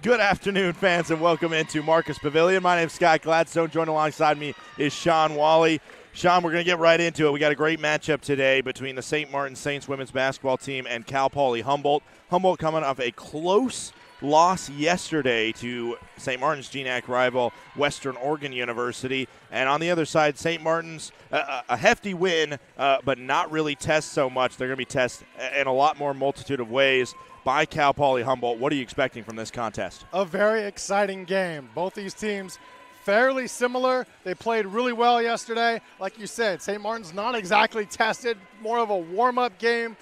Good afternoon, fans, and welcome into Marcus Pavilion. My name is Scott Gladstone. Joined alongside me is Sean Wally. Sean, we're going to get right into it. We got a great matchup today between the St. Martin Saints women's basketball team and Cal Poly Humboldt. Humboldt coming off a close loss yesterday to St. Martin's GNAC rival, Western Oregon University. And on the other side, St. Martin's a hefty win, but not really test so much. They're going to be tested in a lot more multitude of ways by Cal Poly Humboldt. What are you expecting from this contest? A very exciting game. Both these teams fairly similar. They played really well yesterday. Like you said, St. Martin's not exactly tested, more of a warm-up game,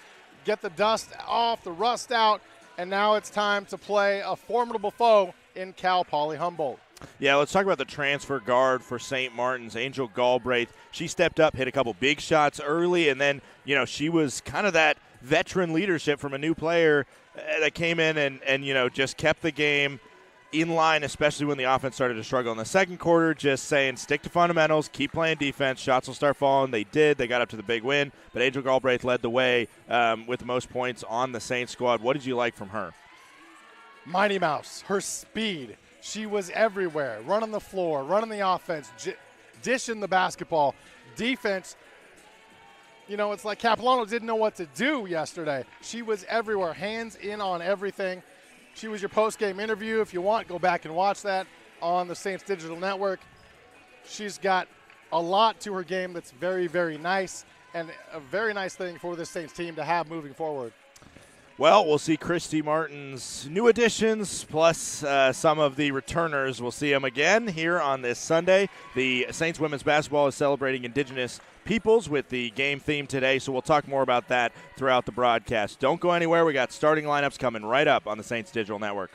get the dust off, the rust out, and now it's time to play a formidable foe in Cal Poly Humboldt. Yeah, let's talk about the transfer guard for St. Martin's, Angel Galbraith. She stepped up, hit a couple big shots early, and then, she was kind of that veteran leadership from a new player that came in and just kept the game in line, especially when the offense started to struggle in the second quarter, just saying stick to fundamentals, keep playing defense, shots will start falling. They did. They got up to the big win, but Angel Galbraith led the way with the most points on the Saints squad. What did you like from her? Mighty Mouse, her speed. She was everywhere, running the floor, running the offense, dishing the basketball. Defense, it's like Capilano didn't know what to do yesterday. She was everywhere, hands in on everything. She was your post-game interview. If you want, go back and watch that on the Saints Digital Network. She's got a lot to her game that's very, very nice, and a very nice thing for this Saints team to have moving forward. Well, we'll see Christy Martin's new additions plus some of the returners. We'll see them again here on this Sunday. The Saints women's basketball is celebrating Indigenous peoples with the game theme today, so we'll talk more about that throughout the broadcast. Don't go anywhere. We got starting lineups coming right up on the Saints Digital Network.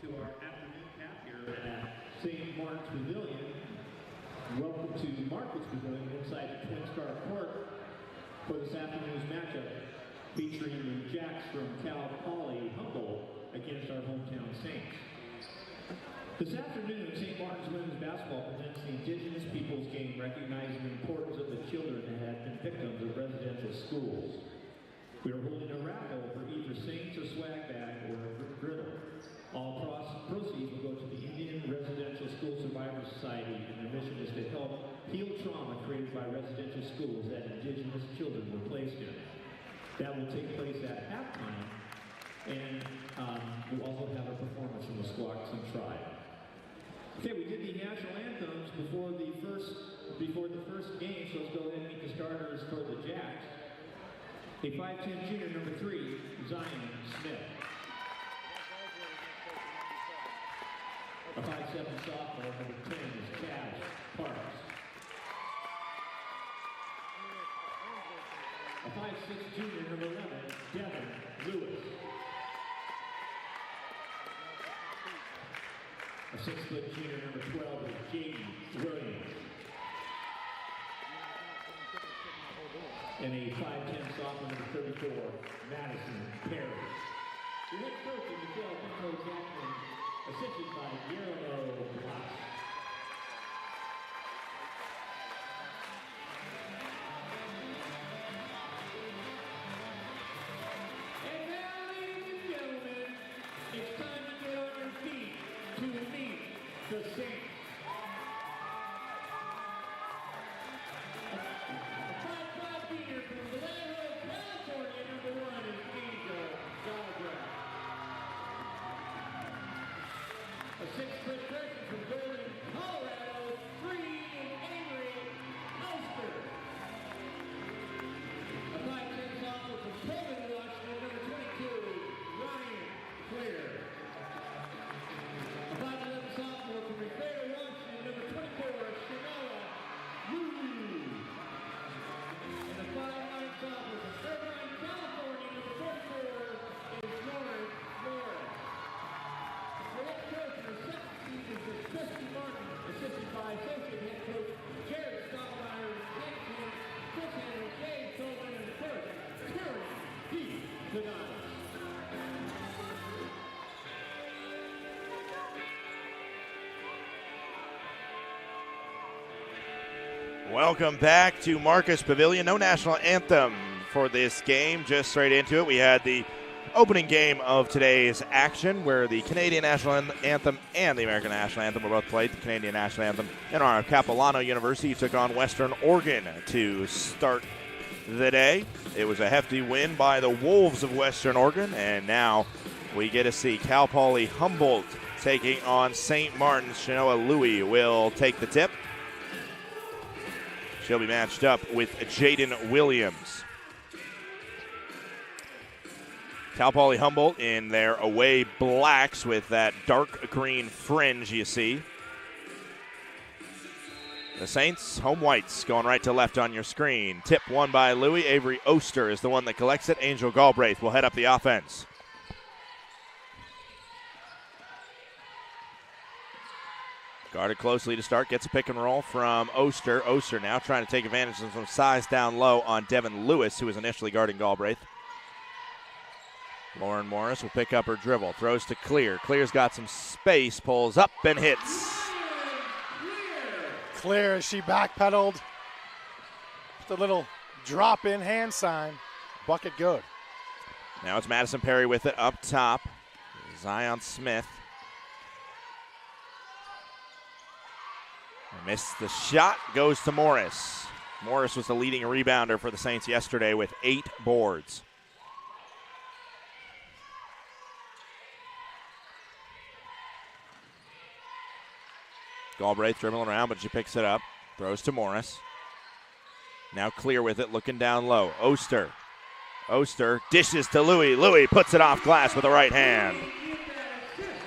To our afternoon cap here at St. Mark's Pavilion. Welcome to Marcus Pavilion inside the Twin Star Court for this afternoon's matchup featuring the Jacks from Cal Poly Humboldt against our hometown Saints. This afternoon, St. Martin's women's basketball presents the Indigenous Peoples game, recognizing the importance of the children that have been victims of residential schools. We are holding a raffle for either Saints, a swag bag, or a griddle. All proceeds will go to the Indian Residential School Survivor Society, and their mission is to help heal trauma created by residential schools that Indigenous children were placed in. That will take place at halftime, and we'll also have a performance from the Squaxin Tribe. Okay, we did the national anthems before the first game, so let's go ahead and meet the starters for the Jacks. A 5'10" junior, number 3, Zion Smith. A 5'7" sophomore, number 10, is Cash Parks. A 5'6" junior, number 11, Devin Lewis. A 6' junior, number 12, is Jaden Williams. And a 5'10" sophomore, number 34, Madison Perry. The head coach of Michelle Jackman assisted by Guillermo Blas. And now, ladies and gentlemen, it's time to get on your feet to meet the Saints. A 5'5" beater from Vallejo, California, number 1 is Angel Gallagher. A 6-foot person from Golden, Colorado, Free Avery Oster. A 5'10" sophomore from Pullman, Washington, number 22, Ryan Flair. A 5'11" sophomore from Rivera, Washington, number 24, Shinola Yu. And a 5'9" sophomore from Irvine, California, number 44, is Lawrence Morris. The head coach in the second season is Christy Martin, assisted by associate head coach Jared Stockmeyer, head coach Chris Henry, Dave Sullivan, and coach Terry D. Donatis. Welcome back to Marcus Pavilion. No national anthem for this game, just straight into it. We had the opening game of today's action where the Canadian national anthem and the American national anthem were both played. The Canadian national anthem in honor of Capilano University took on Western Oregon to start the day. It was a hefty win by the Wolves of Western Oregon, and now we get to see Cal Poly Humboldt taking on St. Martin's. Shanoa Louie will take the tip. She'll be matched up with Jaden Williams. Cal Poly Humboldt in their away blacks with that dark green fringe you see. The Saints, home whites, going right to left on your screen. Tip won by Louie. Avery Oster is the one that collects it. Angel Galbraith will head up the offense. Guarded closely to start, gets a pick and roll from Oster. Oster now trying to take advantage of some size down low on Devin Lewis, who was initially guarding Galbraith. Lauren Morris will pick up her dribble, throws to Clear. Clear's got some space, pulls up and hits. Clear as she backpedaled. Just a little drop-in hand sign. Bucket good. Now it's Madison Perry with it up top. Zion Smith. Missed the shot, goes to Morris. Morris was the leading rebounder for the Saints yesterday with 8 boards. Galbraith dribbling around, but she picks it up. Throws to Morris. Now Clear with it, looking down low. Oster. Oster dishes to Louie. Louie puts it off glass with the right hand.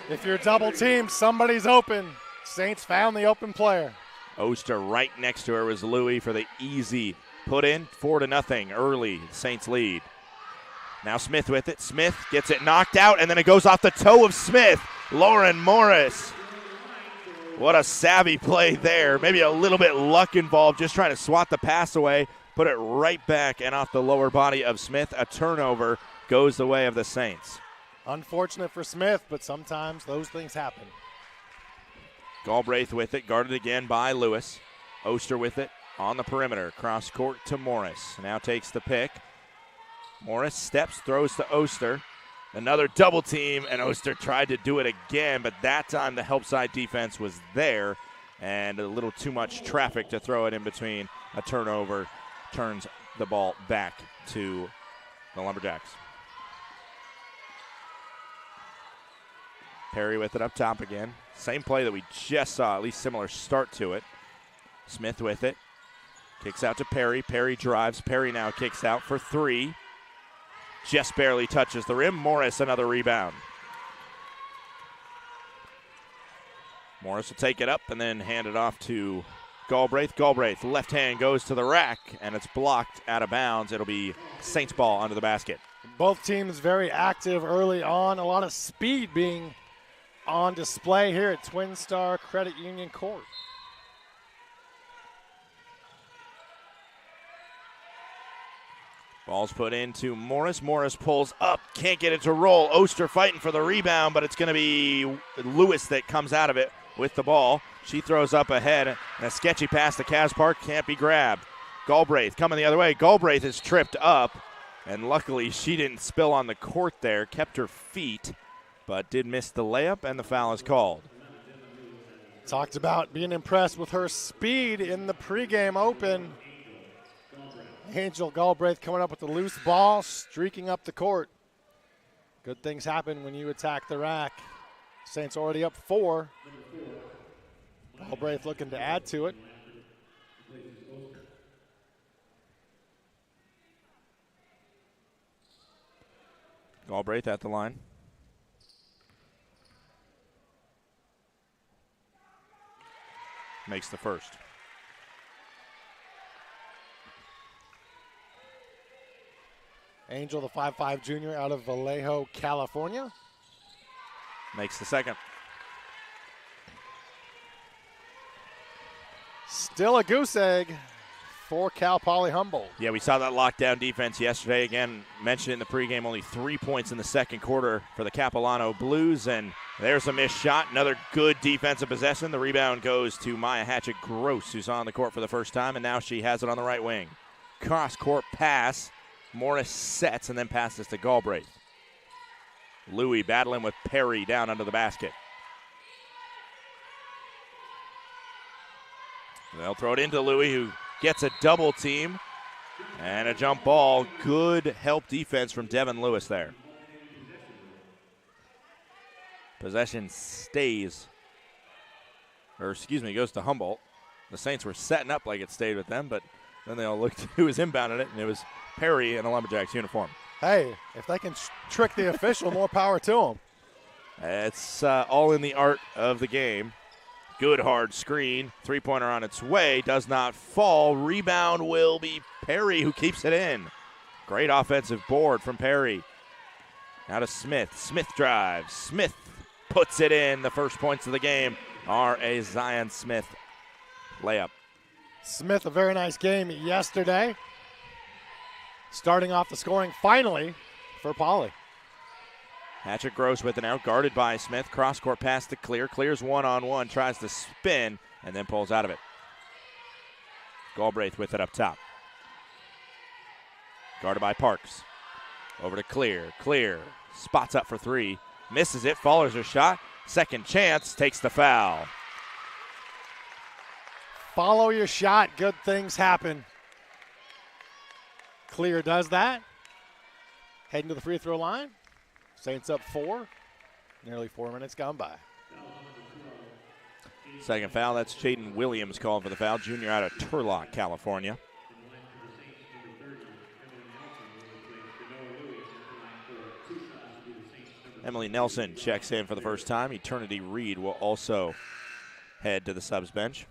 If you're double teamed, somebody's open. Saints found the open player. Oster right next to her was Louie for the easy put in. 4-0 early. Saints lead. Now Smith with it. Smith gets it knocked out, and then it goes off the toe of Smith. Lauren Morris. What a savvy play there. Maybe a little bit luck involved, just trying to swat the pass away. Put it right back and off the lower body of Smith. A turnover goes the way of the Saints. Unfortunate for Smith, but sometimes those things happen. Galbraith with it, guarded again by Lewis. Oster with it on the perimeter. Cross court to Morris. Now takes the pick. Morris steps, throws to Oster. Another double team, and Oster tried to do it again, but that time the help side defense was there, and a little too much traffic to throw it in between. A turnover turns the ball back to the Lumberjacks. Perry with it up top again. Same play that we just saw, at least similar start to it. Smith with it. Kicks out to Perry. Perry drives. Perry now kicks out for 3. Just barely touches the rim. Morris, another rebound. Morris will take it up and then hand it off to Galbraith. Galbraith, left hand goes to the rack, and it's blocked out of bounds. It'll be Saints ball under the basket. Both teams very active early on. A lot of speed being on display here at Twin Star Credit Union Court. Ball's put into Morris. Morris pulls up, can't get it to roll. Oster fighting for the rebound, but it's going to be Lewis that comes out of it with the ball. She throws up ahead, and a sketchy pass to Cas Park can't be grabbed. Galbraith coming the other way. Galbraith is tripped up, and luckily she didn't spill on the court there, kept her feet, but did miss the layup, and the foul is called. Talked about being impressed with her speed in the pregame open. Angel Galbraith coming up with the loose ball, streaking up the court. Good things happen when you attack the rack. Saints already up 4. Galbraith looking to add to it. Galbraith at the line. Makes the first. Angel, the 5'5" junior out of Vallejo, California. Makes the second. Still a goose egg for Cal Poly Humboldt. Yeah, we saw that lockdown defense yesterday. Again, mentioned in the pregame, only 3 points in the second quarter for the Capilano Blues, and there's a missed shot. Another good defensive possession. The rebound goes to Maya Hatchett-Gross, who's on the court for the first time, and now she has it on the right wing. Cross-court pass. Morris sets and then passes to Galbraith. Louis battling with Perry down under the basket. They'll throw it into Louis, who gets a double team and a jump ball. Good help defense from Devin Lewis there. Possession stays, goes to Humboldt. The Saints were setting up like it stayed with them, but then they all looked who was inbounding it, and it was Perry in a Lumberjacks uniform. Hey, if they can trick the official, more power to them. It's all in the art of the game. Good hard screen. Three-pointer on its way. Does not fall. Rebound will be Perry, who keeps it in. Great offensive board from Perry. Now to Smith. Smith drives. Smith puts it in. The first points of the game are a Zion Smith layup. Smith, a very nice game yesterday. Starting off the scoring finally for Poly. Hatchett-Gross with an out, guarded by Smith. Cross-court pass to Clear. Clear's one-on-one, tries to spin, and then pulls out of it. Galbraith with it up top. Guarded by Parks. Over to Clear. Clear spots up for three. Misses it, follows her shot. Second chance, takes the foul. Follow your shot, good things happen. Clear does that. Heading to the free throw line. Saints up 4. Nearly 4 minutes gone by. Second foul, that's Jaden Williams calling for the foul. Junior out of Turlock, California. Emily Nelson checks in for the first time. Eternity Reed will also head to the subs bench.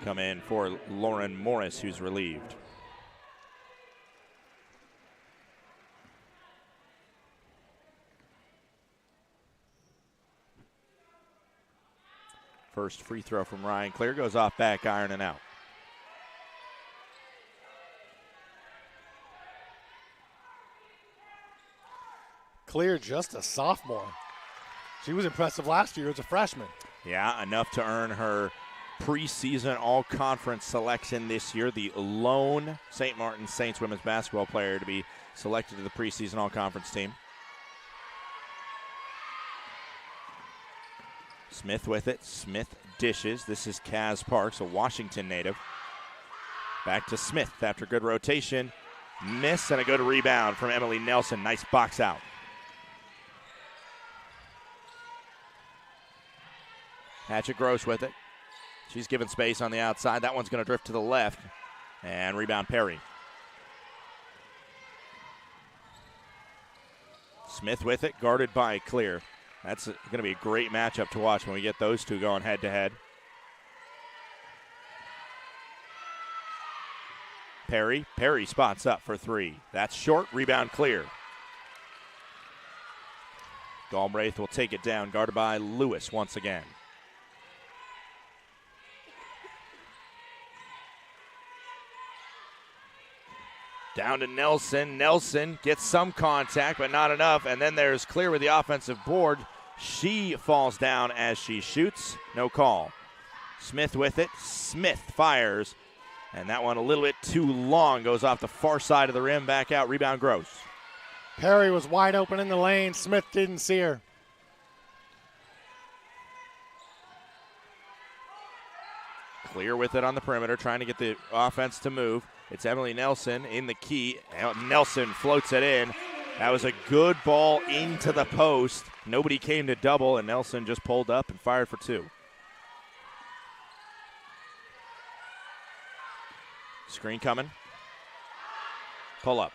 Come in for Lauren Morris, who's relieved. First free throw from Ryan Clear goes off back iron and out. Clear, just a sophomore. She was impressive last year as a freshman. Yeah, enough to earn her preseason all-conference selection this year. The lone St. Martin Saints women's basketball player to be selected to the preseason all-conference team. Smith with it. Smith dishes. This is Cas Parks, a Washington native. Back to Smith after good rotation. Miss and a good rebound from Emily Nelson. Nice box out. Hatchett-Gross with it. She's given space on the outside. That one's going to drift to the left. And rebound Perry. Smith with it, guarded by Clear. That's going to be a great matchup to watch when we get those two going head-to-head. Perry spots up for three. That's short, rebound Clear. Galbraith will take it down, guarded by Lewis once again. Down to Nelson. Nelson gets some contact, but not enough. And then there's Clear with the offensive board. She falls down as she shoots. No call. Smith with it. Smith fires. And that one a little bit too long. Goes off the far side of the rim. Back out. Rebound Gross. Perry was wide open in the lane. Smith didn't see her. Clear with it on the perimeter, trying to get the offense to move. It's Emily Nelson in the key. Nelson floats it in. That was a good ball into the post. Nobody came to double, and Nelson just pulled up and fired for two. Screen coming. Pull up.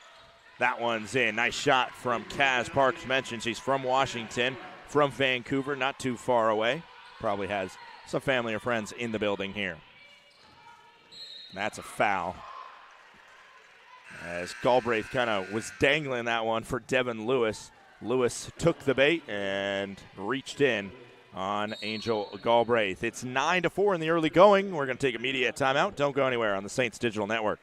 That one's in. Nice shot from Kaz Parks. Mentioned she's from Washington, from Vancouver, not too far away. Probably has some family or friends in the building here. That's a foul. As Galbraith kind of was dangling that one for Devin Lewis. Lewis took the bait and reached in on Angel Galbraith. It's 9-4 in the early going. We're going to take a media timeout. Don't go anywhere on the Saints Digital Network.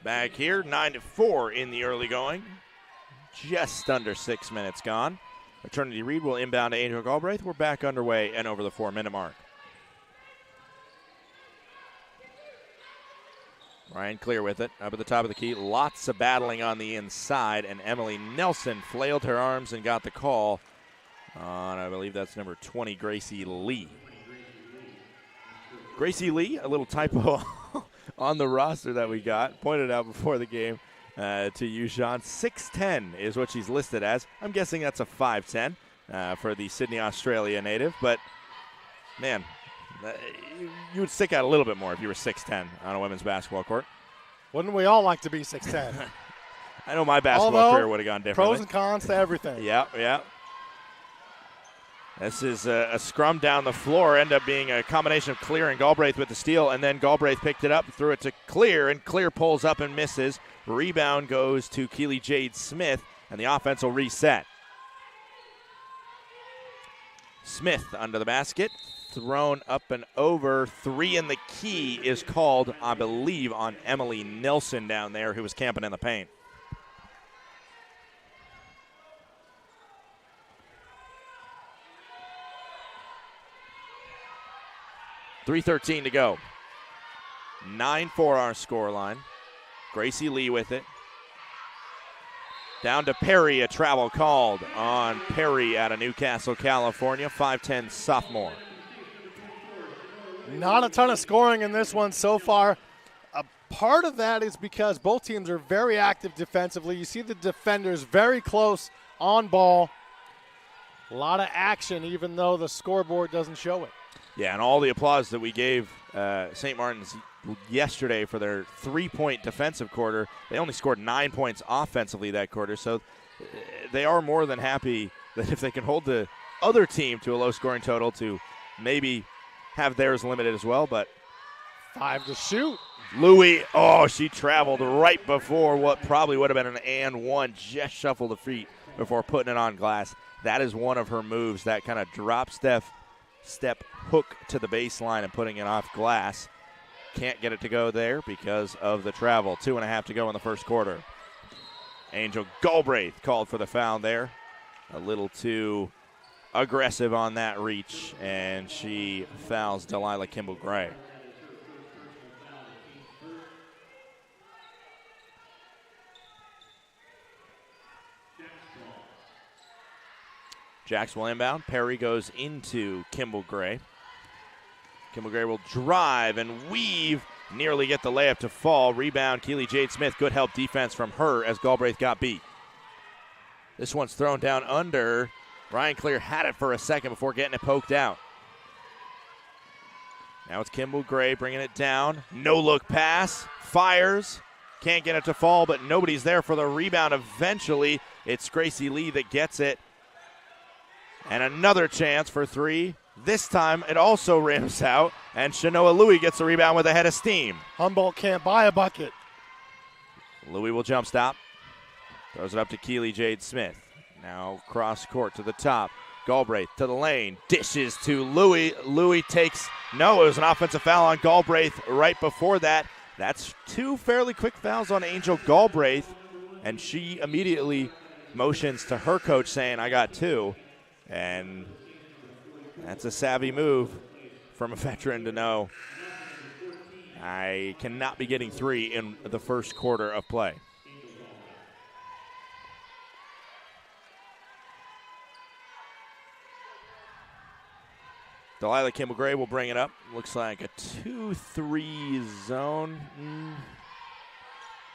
Back here, 9-4 in the early going. Just under 6 minutes gone. Eternity Reed will inbound to Angel Galbraith. We're back underway and over the 4-minute mark. Ryan Clear with it, up at the top of the key. Lots of battling on the inside, and Emily Nelson flailed her arms and got the call on, I believe that's number 20, Gracie Lee. Gracie Lee, a little typo on the roster that we got, pointed out before the game to you, Sean. 6'10" is what she's listed as. I'm guessing that's a 5'10" for the Sydney, Australia native. But, man, you would stick out a little bit more if you were 6'10" on a women's basketball court. Wouldn't we all like to be 6'10"? I know my basketball career would have gone differently. Pros and cons to everything. Yeah. This is a scrum down the floor, end up being a combination of Clear and Galbraith with the steal, and then Galbraith picked it up, threw it to Clear, and Clear pulls up and misses. Rebound goes to Keely Jade Smith, and the offense will reset. Smith under the basket, thrown up and over. 3 in the key is called, I believe, on Emily Nelson down there, who was camping in the paint. 3:13 to go. 9-4 our scoreline. Gracie Lee with it. Down to Perry, a travel called on Perry out of Newcastle, California, 5'10" sophomore. Not a ton of scoring in this one so far. A part of that is because both teams are very active defensively. You see the defenders very close on ball. A lot of action, even though the scoreboard doesn't show it. Yeah, and all the applause that we gave St. Martin's yesterday for their 3-point defensive quarter. They only scored 9 points offensively that quarter, so they are more than happy that if they can hold the other team to a low-scoring total to maybe have theirs limited as well. But 5 to shoot. Louis, oh, she traveled right before what probably would have been an and one. Just shuffled the feet before putting it on glass. That is one of her moves, that kind of drop step hook to the baseline and putting it off glass. Can't get it to go there because of the travel. 2.5 to go in the first quarter. Angel Galbraith called for the foul there. A little too aggressive on that reach, and she fouls Delilah Kimball-Gray. Jacks will inbound. Perry goes into Kimball-Gray. Kimball-Gray will drive and weave, nearly get the layup to fall. Rebound, Keely Jade Smith. Good help defense from her as Galbraith got beat. This one's thrown down under. Ryan Clear had it for a second before getting it poked out. Now it's Kimball-Gray bringing it down. No-look pass. Fires. Can't get it to fall, but nobody's there for the rebound eventually. It's Gracie Lee that gets it. And another chance for three. This time it also rims out, and Shanoa Louis gets the rebound with a head of steam. Humboldt can't buy a bucket. Louis will jump stop. Throws it up to Keely Jade Smith. Now cross court to the top. Galbraith to the lane. Dishes to Louis. Louis takes, no, it was an offensive foul on Galbraith right before that. That's two fairly quick fouls on Angel Galbraith, and she immediately motions to her coach saying, I got two. And that's a savvy move from a veteran to know I cannot be getting three in the first quarter of play. Delilah Kimball-Gray will bring it up. Looks like a 2-3 zone.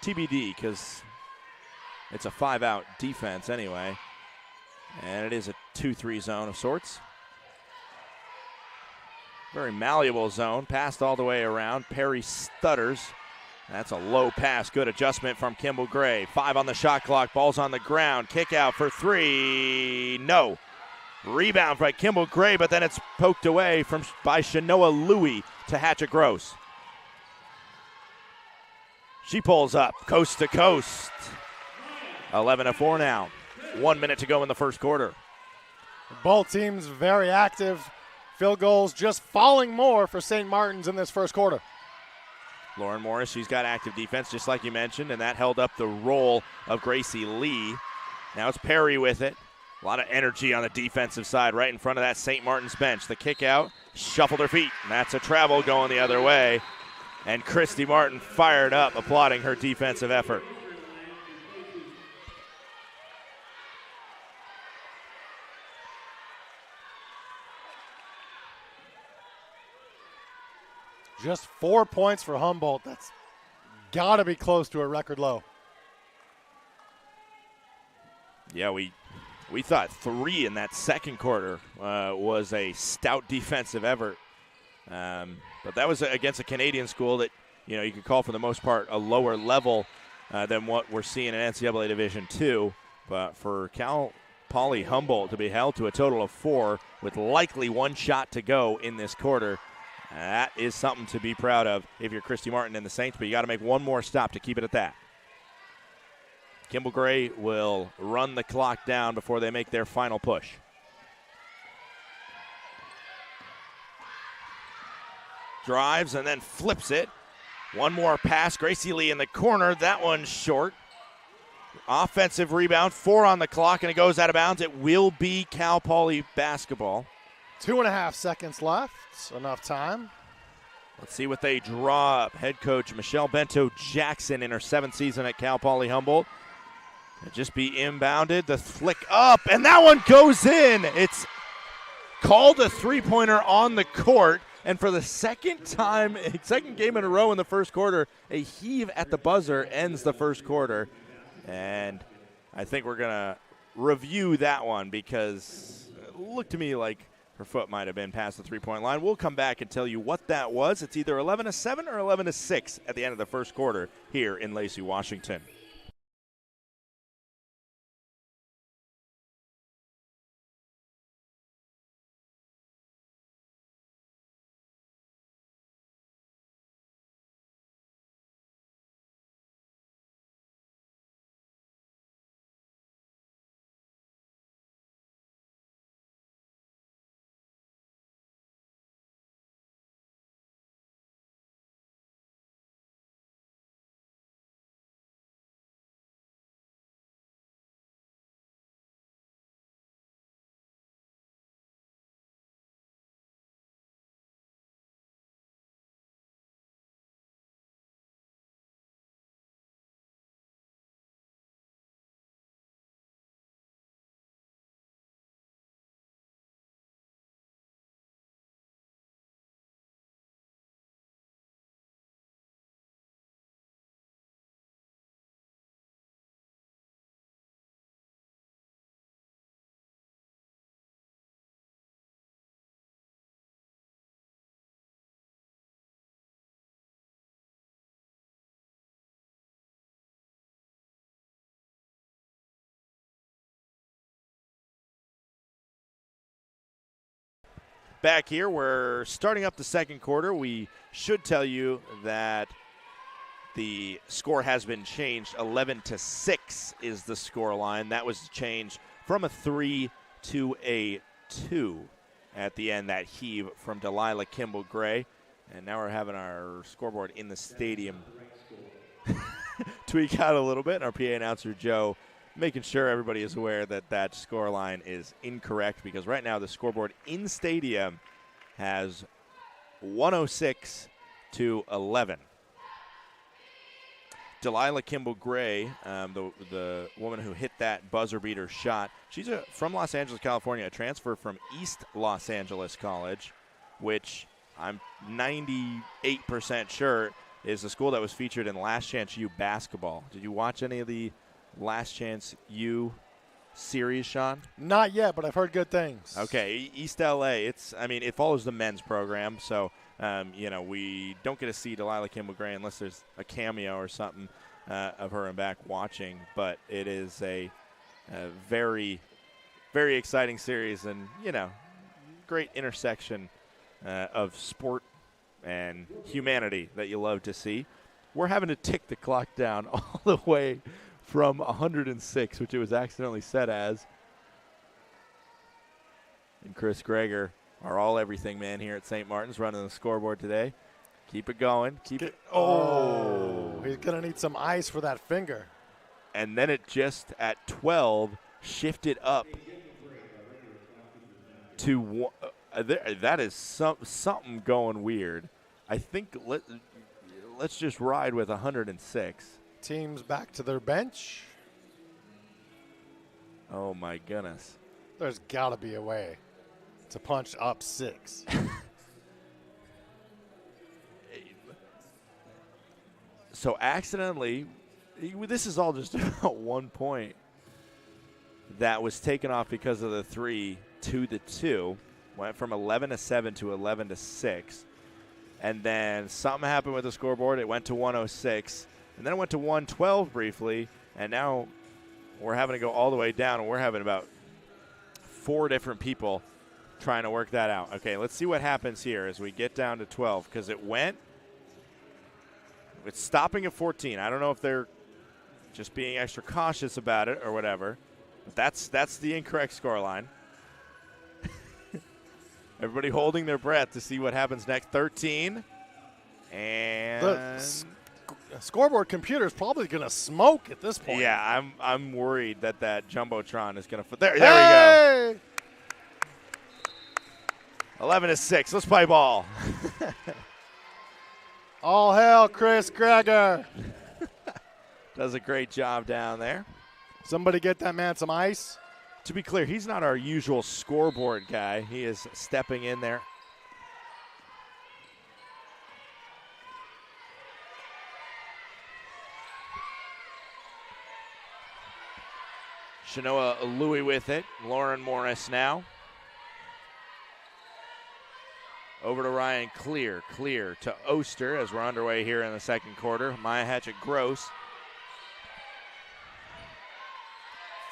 TBD, because it's a 5-out defense anyway. And it is a 2-3 zone of sorts. Very malleable zone. Passed all the way around. Perry stutters. That's a low pass. Good adjustment from Kimball-Gray. 5 on the shot clock. Ball's on the ground. Kick out for three. No. Rebound by Kimball-Gray, but then it's poked away by Shanoa Louis to Hatchet Gross. She pulls up coast to coast. 11-4 now. 1 minute to go in the first quarter. Both teams very active. Field goals just falling more for St. Martin's in this first quarter. Lauren Morris, she's got active defense, just like you mentioned, and that held up the roll of Gracie Lee. Now it's Perry with it. A lot of energy on the defensive side right in front of that St. Martin's bench. The kick out, shuffled her feet, and that's a travel going the other way. And Christy Martin fired up, applauding her defensive effort. Just 4 points for Humboldt. That's got to be close to a record low. Yeah, we thought 3 in that second quarter was a stout defensive effort. But that was against a Canadian school that, you could call for the most part a lower level than what we're seeing in NCAA Division II. But for Cal Poly Humboldt to be held to a total of 4 with likely 1 shot to go in this quarter, that is something to be proud of if you're Christy Martin and the Saints, but you got to make one more stop to keep it at that. Kimball-Gray will run the clock down before they make their final push. Drives and then flips it. One more pass. Gracie Lee in the corner. That one's short. Offensive rebound. 4 on the clock, and it goes out of bounds. It will be Cal Poly basketball. 2.5 seconds left. Enough time. Let's see what they draw up. Head coach Michelle Bento-Jackson in her 7th season at Cal Poly Humboldt. It'll just be inbounded. The flick up, and that one goes in. It's called a three-pointer on the court. And for the second game in a row in the first quarter, a heave at the buzzer ends the first quarter. And I think we're going to review that one because it looked to me like her foot might have been past the three-point line. We'll come back and tell you what that was. It's either 11-7 or 11-6 at the end of the first quarter here in Lacey, Washington. back here. We're starting up the second quarter. We should tell you that the score has been changed. 11-6 is the score line. That was changed from a 3 to a 2 at the end, that heave from Delilah Kimball Gray. And now we're having our scoreboard in the stadium tweak out a little bit. Our PA announcer, Joe, making sure everybody is aware that that score line is incorrect, because right now the scoreboard in stadium has 106 to 11. Delilah Kimball Gray, the woman who hit that buzzer beater shot, she's from Los Angeles, California, a transfer from East Los Angeles College, which I'm 98% sure is the school that was featured in Last Chance U basketball. Did you watch any of the Last Chance U series, Sean? Not yet, but I've heard good things. Okay, East LA. It follows the men's program, so we don't get to see Delilah Kimball Gray unless there's a cameo or something of her in back watching. But it is a very, very exciting series, and great intersection of sport and humanity that you love to see. We're having to tick the clock down all the way from 106, which it was accidentally set as. And Chris Greger, our all-everything man here at St. Martin's, running the scoreboard today. Keep it going. Oh, he's going to need some ice for that finger. And then it just, at 12, shifted up to that is something going weird. I think let's just ride with 106. Teams back to their bench. Oh, my goodness. There's got to be a way to punch up 6. So accidentally, this is all just about 1 point that was taken off because of the 3 to the 2. Went from 11-7 to 11-6. And then something happened with the scoreboard. It went to 106. And then it went to 112 briefly. And now we're having to go all the way down. And we're having about 4 different people trying to work that out. Okay, let's see what happens here as we get down to 12. Because it's stopping at 14. I don't know if they're just being extra cautious about it or whatever. But that's the incorrect score line. Everybody holding their breath to see what happens next. 13. And the scoreboard computer is probably going to smoke at this point. Yeah, I'm worried that Jumbotron is going to – there we go. 11-6. Let's play ball. All hail Chris Greger. Does a great job down there. Somebody get that man some ice. To be clear, he's not our usual scoreboard guy. He is stepping in there. Shanoa Louie with it. Lauren Morris now. Over to Ryan Clear. Clear to Oster as we're underway here in the second quarter. Maya Hatchett-Gross.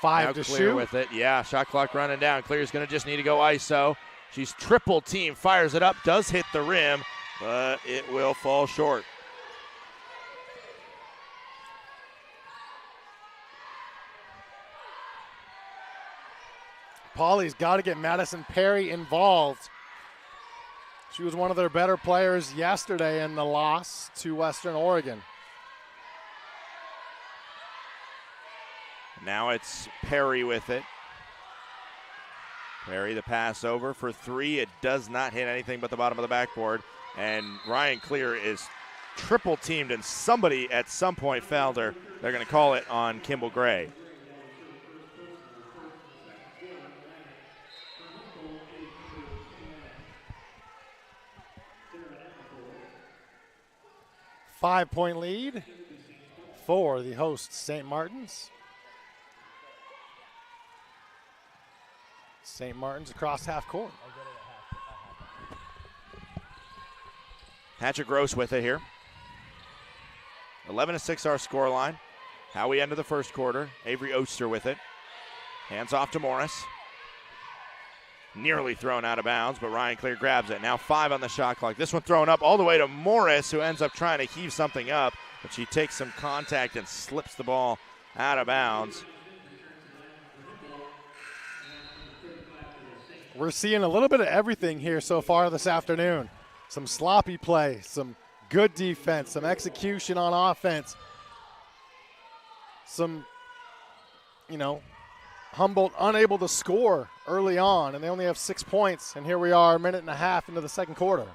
5 now to Clear shoot. with it. Yeah, shot clock running down. Clear's going to just need to go ISO. She's triple team, fires it up, does hit the rim, but it will fall short. Paulie's got to get Madison Perry involved. She was one of their better players yesterday in the loss to Western Oregon. Now it's Perry with it. Perry, the pass over for 3. It does not hit anything but the bottom of the backboard. And Ryan Clear is triple teamed, and somebody at some point fouled her. They're going to call it on Kimball Gray. Five-point lead for the host, St. Martin's. St. Martin's across half court. Hatchett-Gross with it here. 11-6 our score line. How we ended the first quarter. Avery Oster with it. Hands off to Morris. nearly thrown out of bounds, but Ryan Clear grabs it. Now 5 on the shot clock. This one thrown up all the way to Morris, who ends up trying to heave something up, but she takes some contact and slips the ball out of bounds. We're seeing a little bit of everything here so far this afternoon. Some sloppy play, some good defense, some execution on offense, some, Humboldt unable to score early on, and they only have 6 points, and here we are a minute and a half into the second quarter.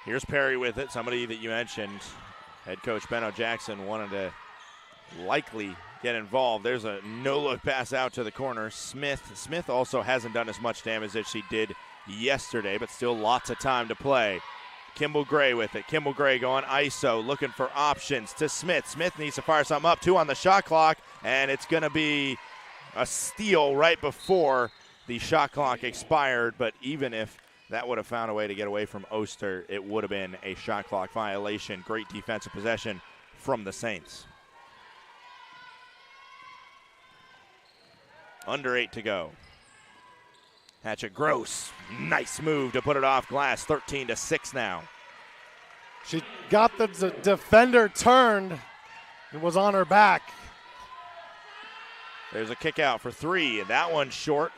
Here's Perry with it, somebody that you mentioned. Head coach Benno Jackson wanted to likely get involved. There's a no-look pass out to the corner. Smith also hasn't done as much damage as she did yesterday, but still lots of time to play. Kimball Gray with it. Kimball Gray going ISO, looking for options to Smith. Smith needs to fire something up. 2 on the shot clock, and it's going to be a steal right before the shot clock expired. But even if that would have found a way to get away from Oster, it would have been a shot clock violation. Great defensive possession from the Saints. Under 8 to go. Hatchet Gross, nice move to put it off glass. 13-6 now. She got the defender turned and was on her back. There's a kick out for 3, and that one's short.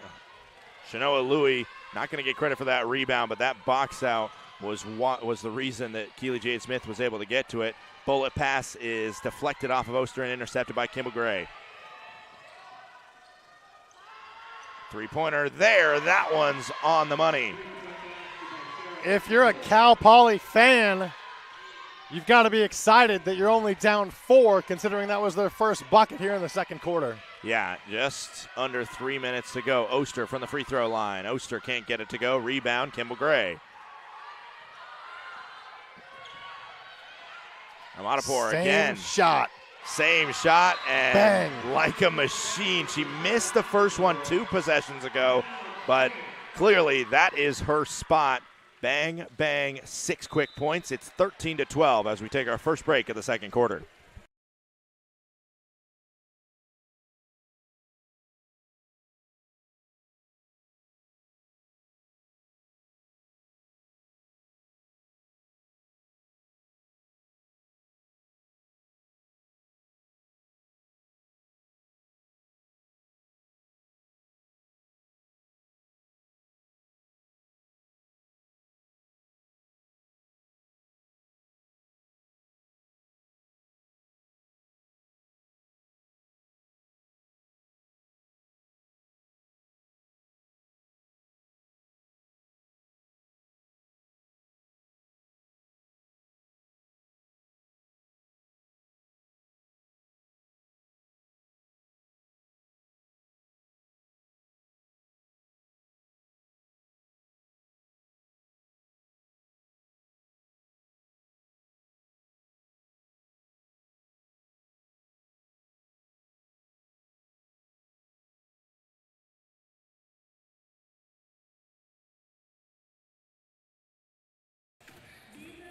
Shanoa Louie not going to get credit for that rebound, but that box out was the reason that Keely Jade Smith was able to get to it. Bullet pass is deflected off of Oster and intercepted by Kimball Gray. Three-pointer there. That one's on the money. If you're a Cal Poly fan, you've got to be excited that you're only down 4, considering that was their first bucket here in the second quarter. Yeah, just under 3 minutes to go. Oster from the free throw line. Oster can't get it to go. Rebound, Kimball Gray. Amadapur again. Same shot, and bang. Like a machine. She missed the first one 2 possessions ago, but clearly that is her spot. Bang, bang, 6 quick points. It's 13-12 as we take our first break of the second quarter.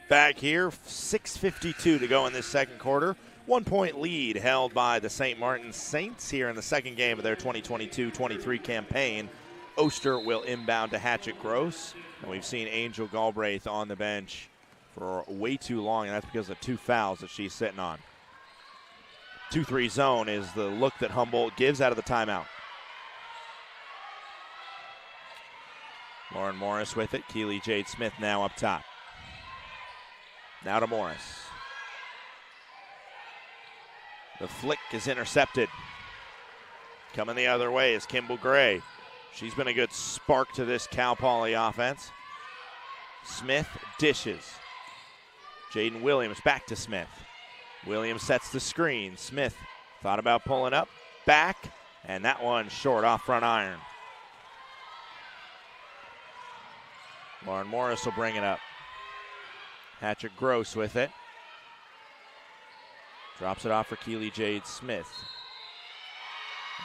Back here, 6:52 to go in this second quarter. 1 point lead held by the St. Martin Saints here in the second game of their 2022-23 campaign. Oster will inbound to Hatchet Gross. And we've seen Angel Galbraith on the bench for way too long, and that's because of 2 fouls that she's sitting on. 2-3 zone is the look that Humboldt gives out of the timeout. Lauren Morris with it. Keely Jade Smith now up top. Now to Morris. The flick is intercepted. Coming the other way is Kimball Gray. She's been a good spark to this Cal Poly offense. Smith dishes. Jaden Williams back to Smith. Williams sets the screen. Smith thought about pulling up, back, and that one short off front iron. Lauren Morris will bring it up. Hatchet Gross with it. Drops it off for Keely Jade Smith.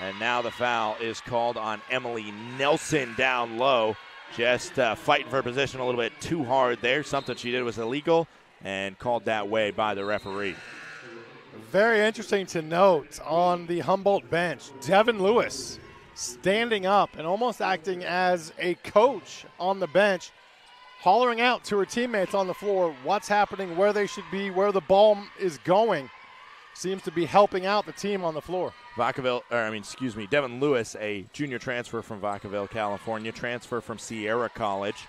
And now the foul is called on Emily Nelson down low. Just fighting for position a little bit too hard there. Something she did was illegal and called that way by the referee. Very interesting to note on the Humboldt bench, Devin Lewis standing up and almost acting as a coach on the bench, hollering out to her teammates on the floor what's happening, where they should be, where the ball is going. Seems to be helping out the team on the floor. Devin Lewis, a junior transfer from Vacaville, California, transfer from Sierra College,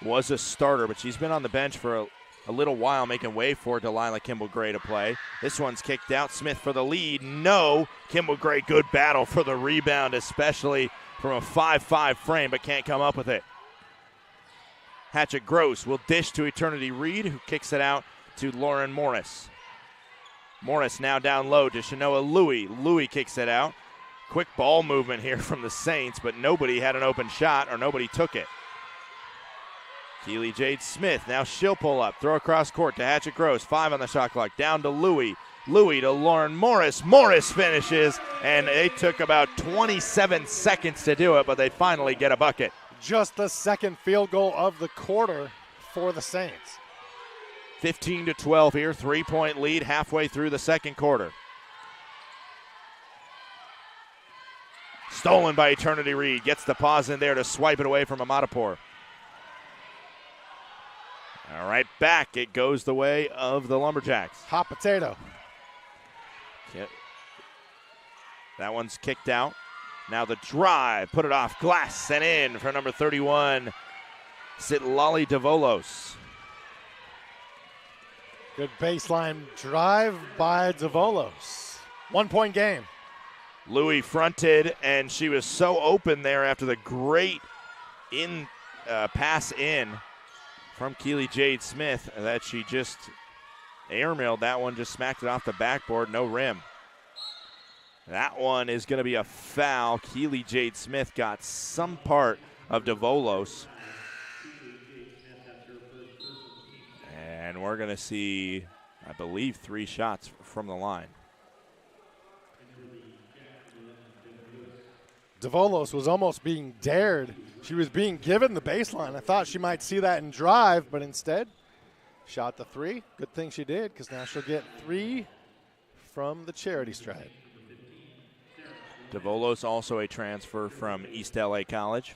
was a starter, but she's been on the bench for a little while, making way for Delilah Kimball Gray to play. This one's kicked out. Smith for the lead. No. Kimball Gray, good battle for the rebound, especially from a 5-5 frame, but can't come up with it. Hatchet Gross will dish to Eternity Reed, who kicks it out to Lauren Morris. Morris now down low to Shanoa Louie. Louie kicks it out. Quick ball movement here from the Saints, but nobody had an open shot or nobody took it. Keely Jade Smith, now she'll pull up. Throw across court to Hatchet Gross. 5 on the shot clock. Down to Louie. Louie to Lauren Morris. Morris finishes, and they took about 27 seconds to do it, but they finally get a bucket. Just the second field goal of the quarter for the Saints. 15-12 here, 3-point lead halfway through the second quarter. Stolen by Eternity Reed. Gets the pause in there to swipe it away from Amadapur. All right, back. It goes the way of the Lumberjacks. Hot potato. Yep. That one's kicked out. Now the drive. Put it off glass and in for number 31, Sitlali Davolos. Good baseline drive by Davolos. 1-point game. Louie fronted, and she was so open there after the great pass in from Keely Jade Smith that she just airmailed that one, just smacked it off the backboard, no rim. That one is going to be a foul. Keely Jade Smith got some part of Davolos. And we're going to see, I believe, 3 shots from the line. Davolos was almost being dared. She was being given the baseline. I thought she might see that and drive, but instead shot the 3. Good thing she did, because now she'll get 3 from the charity stripe. Davolos also a transfer from East LA College.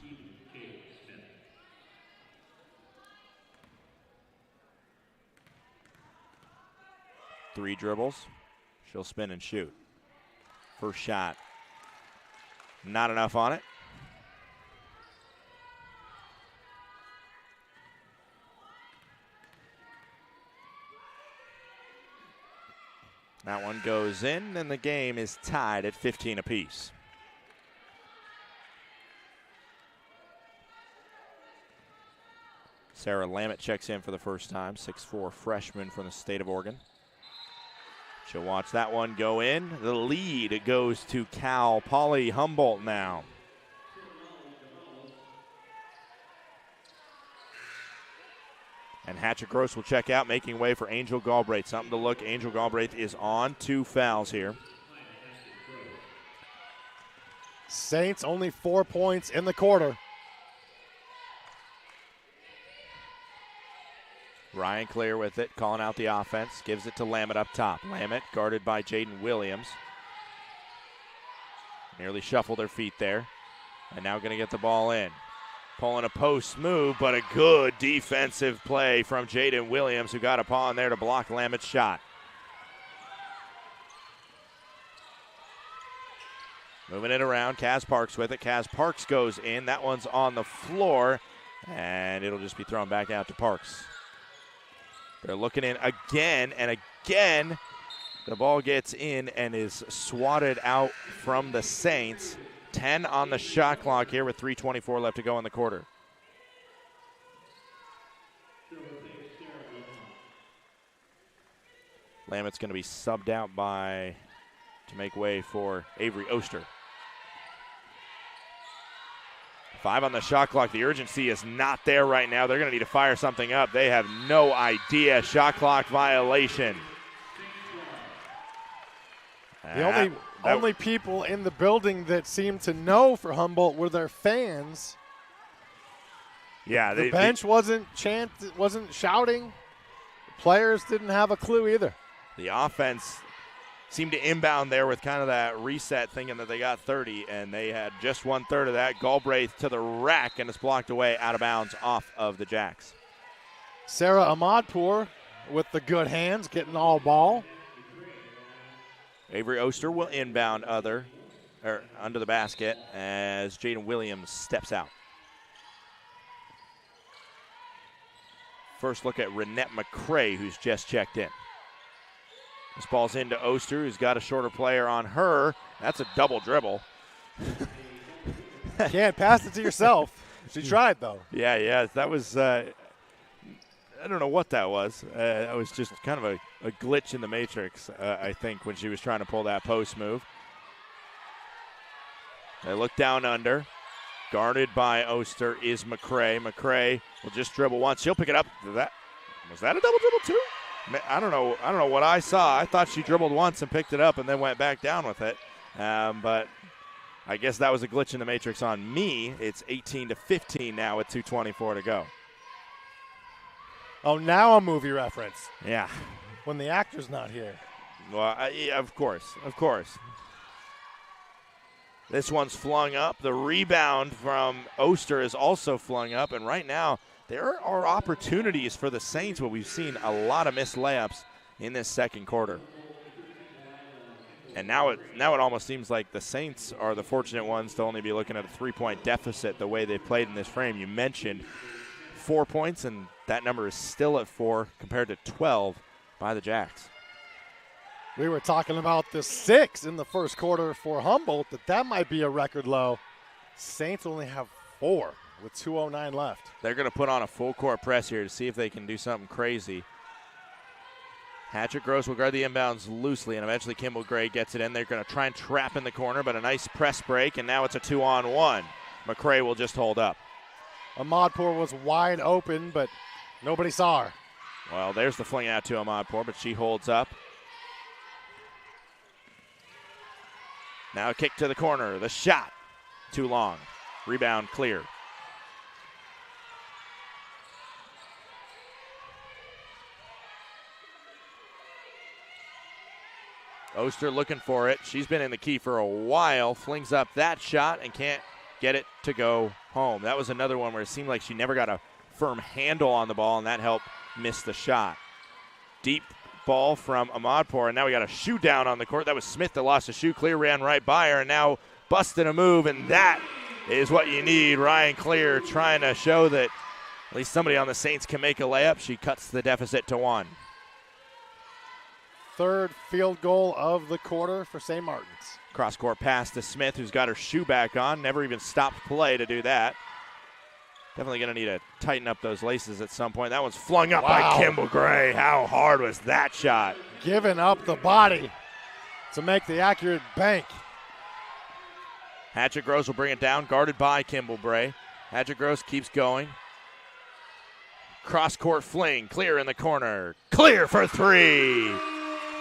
Three dribbles. She'll spin and shoot. First shot. Not enough on it. That one goes in, and the game is tied at 15 apiece. Sarah Lammett checks in for the first time, 6'4" freshman from the state of Oregon. She'll watch that one go in. The lead goes to Cal Poly Humboldt now. And Hatchet Gross will check out, making way for Angel Galbraith. Something to look. Angel Galbraith is on 2 fouls here. Saints only 4 points in the quarter. Ryan Clear with it, calling out the offense. Gives it to Lammett up top. Lammett guarded by Jaden Williams. Nearly shuffled her feet there. And now going to get the ball in. Pulling a post move, but a good defensive play from Jaden Williams, who got a paw in there to block Lammett's shot. Moving it around, Kaz Parks with it. Kaz Parks goes in. That one's on the floor, and it'll just be thrown back out to Parks. They're looking in again and again. The ball gets in and is swatted out from the Saints. 10 on the shot clock here with 3:24 left to go in the quarter. Lammett's going to be subbed out to make way for Avery Oster. 5 on the shot clock. The urgency is not there right now. They're going to need to fire something up. They have no idea. Shot clock violation. The only people in the building that seemed to know for Humboldt were their fans. Yeah, the bench wasn't shouting. The players didn't have a clue either. The offense seemed to inbound there with kind of that reset, thinking that they got 30, and they had just 1/3 of that. Galbraith to the rack, and it's blocked away out of bounds off of the Jacks. Sarah Ahmadpour with the good hands, getting all ball. Avery Oster will inbound under the basket as Jaden Williams steps out. First look at Renette McCray, who's just checked in. This ball's into Oster, who's got a shorter player on her. That's a double dribble. Can't pass it to yourself. She tried, though. Yeah, that was, I don't know what that was. That was just kind of a glitch in the matrix, I think, when she was trying to pull that post move. They look down under. Guarded by Oster is McCray. McCray will just dribble once. She'll pick it up. Was that a double dribble too? I don't know what I saw. I thought she dribbled once and picked it up and then went back down with it. But I guess that was a glitch in the matrix on me. It's 18-15 now with 2:24 to go. Oh, now a movie reference. Yeah. When the actor's not here. Well, yeah, of course. This one's flung up. The rebound from Oster is also flung up. And right now, there are opportunities for the Saints, but we've seen a lot of missed layups in this second quarter. And now it almost seems like the Saints are the fortunate ones to only be looking at a 3-point deficit the way they played in this frame. You mentioned 4 points, and that number is still at 4 compared to 12 by the Jacks. We were talking about the 6 in the first quarter for Humboldt, that might be a record low. Saints only have 4 with 2:09 left. They're going to put on a full court press here to see if they can do something crazy. Hatchet Gross will guard the inbounds loosely, and eventually Kimball Gray gets it in. They're going to try and trap in the corner, but a nice press break, and now it's a 2-on-1. McCray will just hold up. Ahmadpour was wide open, but nobody saw her. Well, there's the fling out to Ahmadpour, but she holds up. Now a kick to the corner. The shot, too long. Rebound clear. Oster looking for it. She's been in the key for a while. Flings up that shot and can't get it to go home. That was another one where it seemed like she never got a firm handle on the ball, and that helped miss the shot. Deep ball from Ahmadpour, and now we got a shoe down on the court. That was Smith that lost a shoe. Clear ran right by her, and now busted a move, and that is what you need. Ryan Clear trying to show that at least somebody on the Saints can make a layup. She cuts the deficit to 1. Third field goal of the quarter for St. Martin's. Cross-court pass to Smith, who's got her shoe back on. Never even stopped play to do that. Definitely going to need to tighten up those laces at some point. That one's flung up by Kimball Gray. How hard was that shot? Giving up the body to make the accurate bank. Hatchet Gross will bring it down, guarded by Kimball Gray. Hatchet Gross keeps going. Cross-court fling, Clear in the corner. Clear for 3.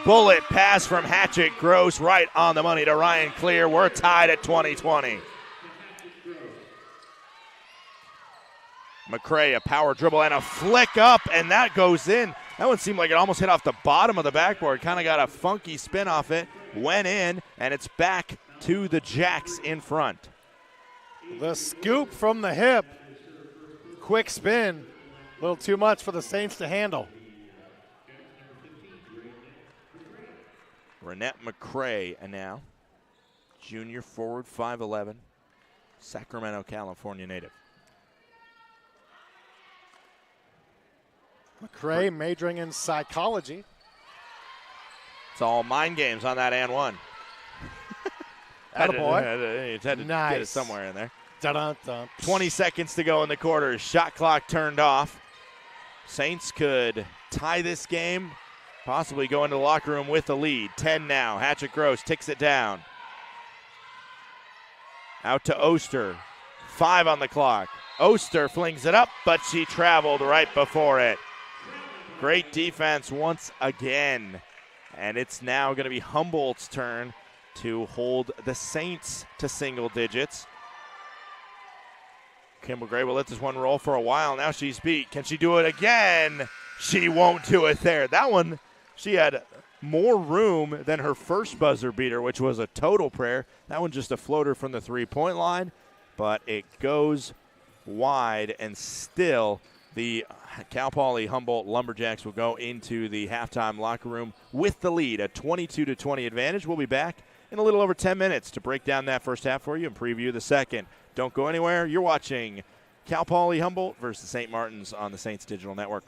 Bullet pass from Hatchet Gross right on the money to Ryan Clear. We're tied at 20-20. McCray, a power dribble and a flick up, and that goes in. That one seemed like it almost hit off the bottom of the backboard. Kind of got a funky spin off it, went in, and it's back to the Jacks in front. The scoop from the hip. Quick spin. A little too much for the Saints to handle. Renette McCray now. Junior forward, 5'11", Sacramento, California native. McCray majoring in psychology. It's all mind games on that and one. Attaboy. Had to Nice. get it somewhere in there. Dun-dun-dun. 20 seconds to go in the quarter. Shot clock turned off. Saints could tie this game, possibly go into the locker room with the lead. 10 now. Hatchet Gross ticks it down. Out to Oster. 5 on the clock. Oster flings it up, but she traveled right before it. Great defense once again. And it's now going to be Humboldt's turn to hold the Saints to single digits. Kimball Gray will let this one roll for a while. Now she's beat. Can she do it again? She won't do it there. That one, she had more room than her first buzzer beater, which was a total prayer. That one just a floater from the three-point line, but it goes wide, and still the Cal Poly Humboldt Lumberjacks will go into the halftime locker room with the lead, a 22-20 advantage. We'll be back in a little over 10 minutes to break down that first half for you and preview the second. Don't go anywhere. You're watching Cal Poly Humboldt versus St. Martin's on the Saints Digital Network.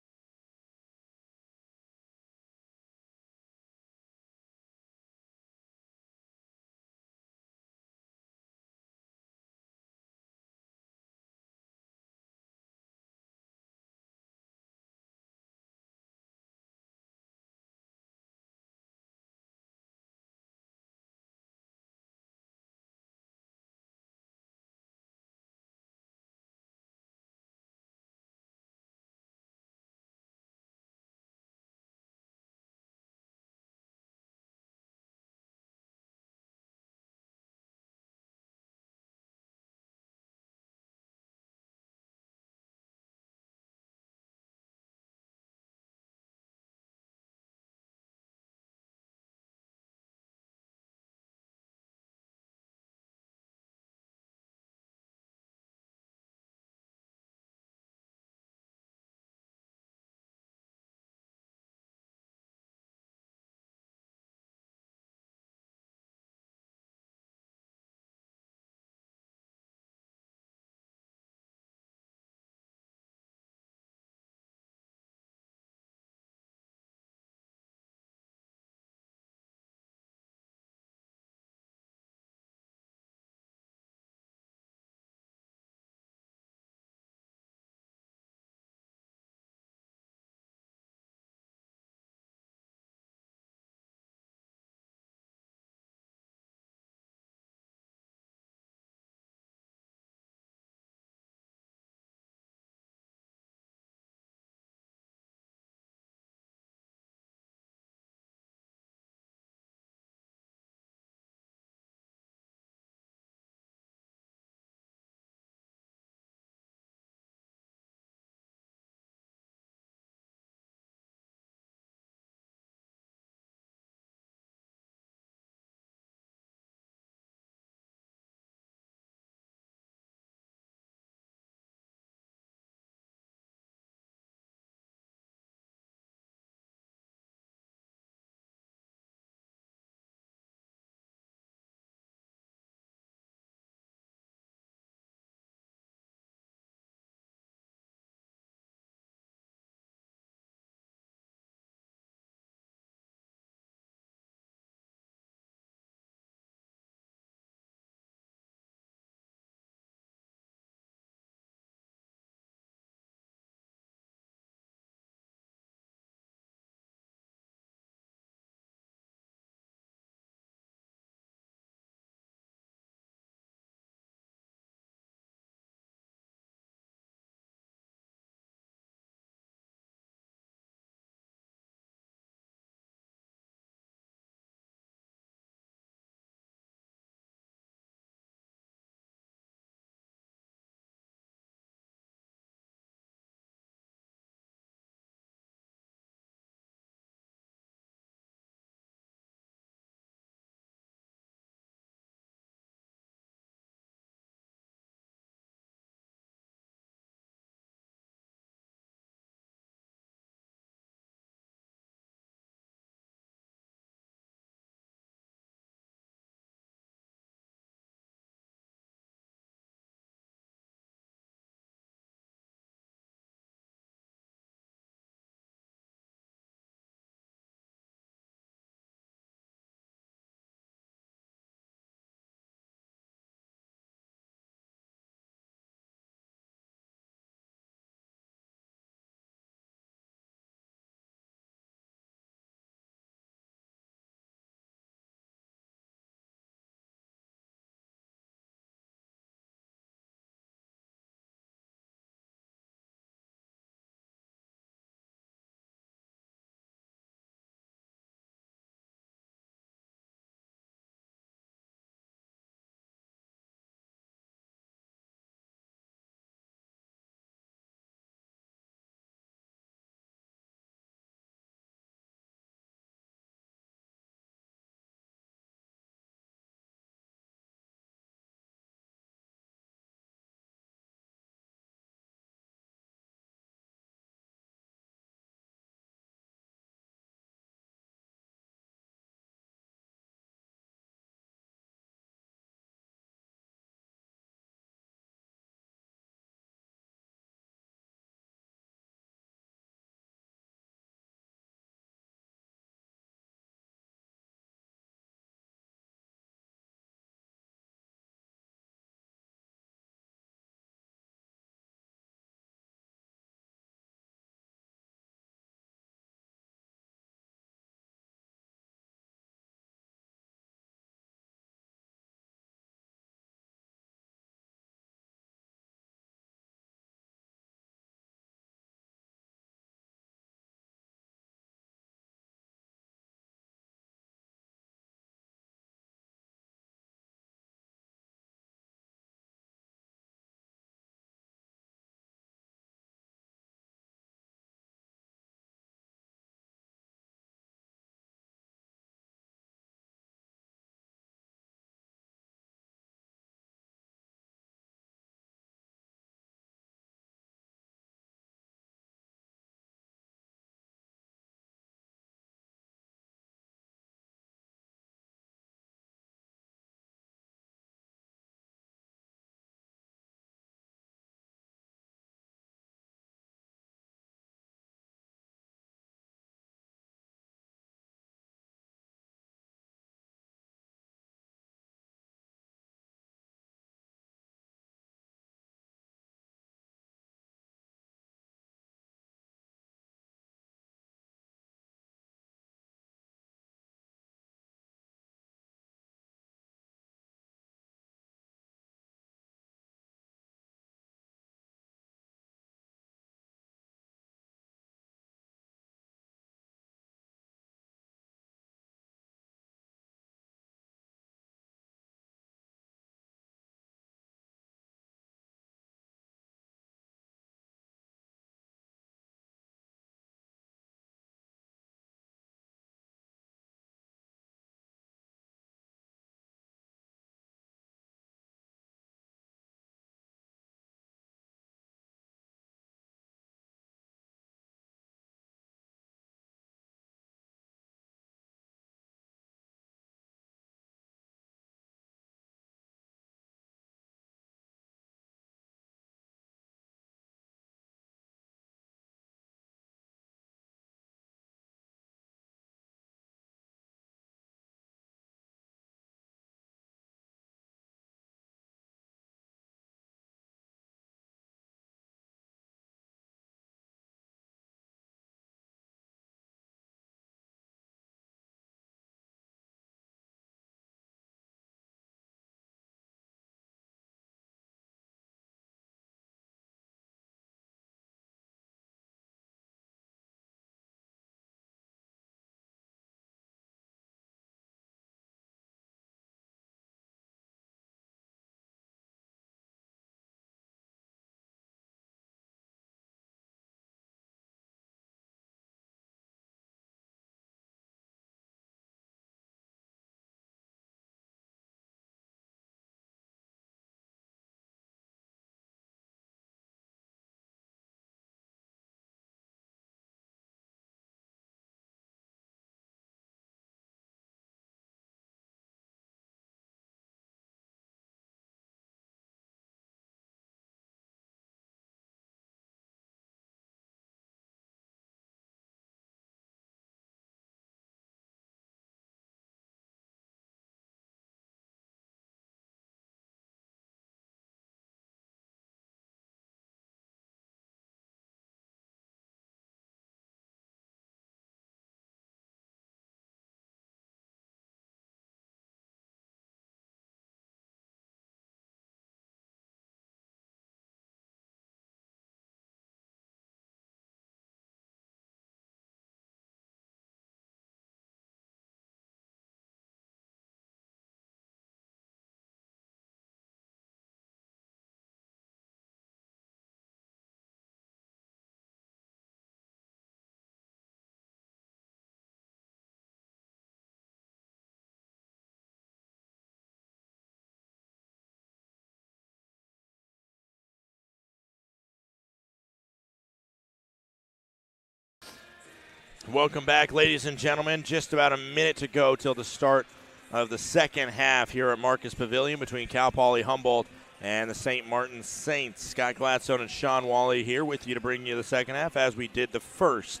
Welcome back, ladies and gentlemen. Just about a minute to go till the start of the second half here at Marcus Pavilion between Cal Poly Humboldt and the St. Martin Saints. Scott Gladstone and Sean Wally here with you to bring you the second half as we did the first.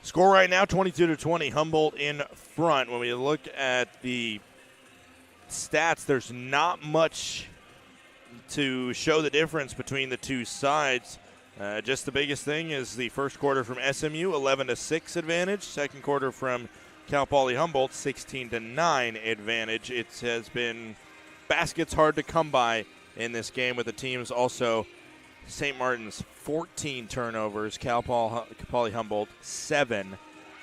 Score right now, 22-20, Humboldt in front. When we look at the stats, there's not much to show the difference between the two sides. Just the biggest thing is the first quarter from SMU, 11-6 advantage. Second quarter from Cal Poly Humboldt, 16-9 advantage. It has been baskets hard to come by in this game with the teams also. St. Martin's 14 turnovers, Cal Poly Humboldt 7.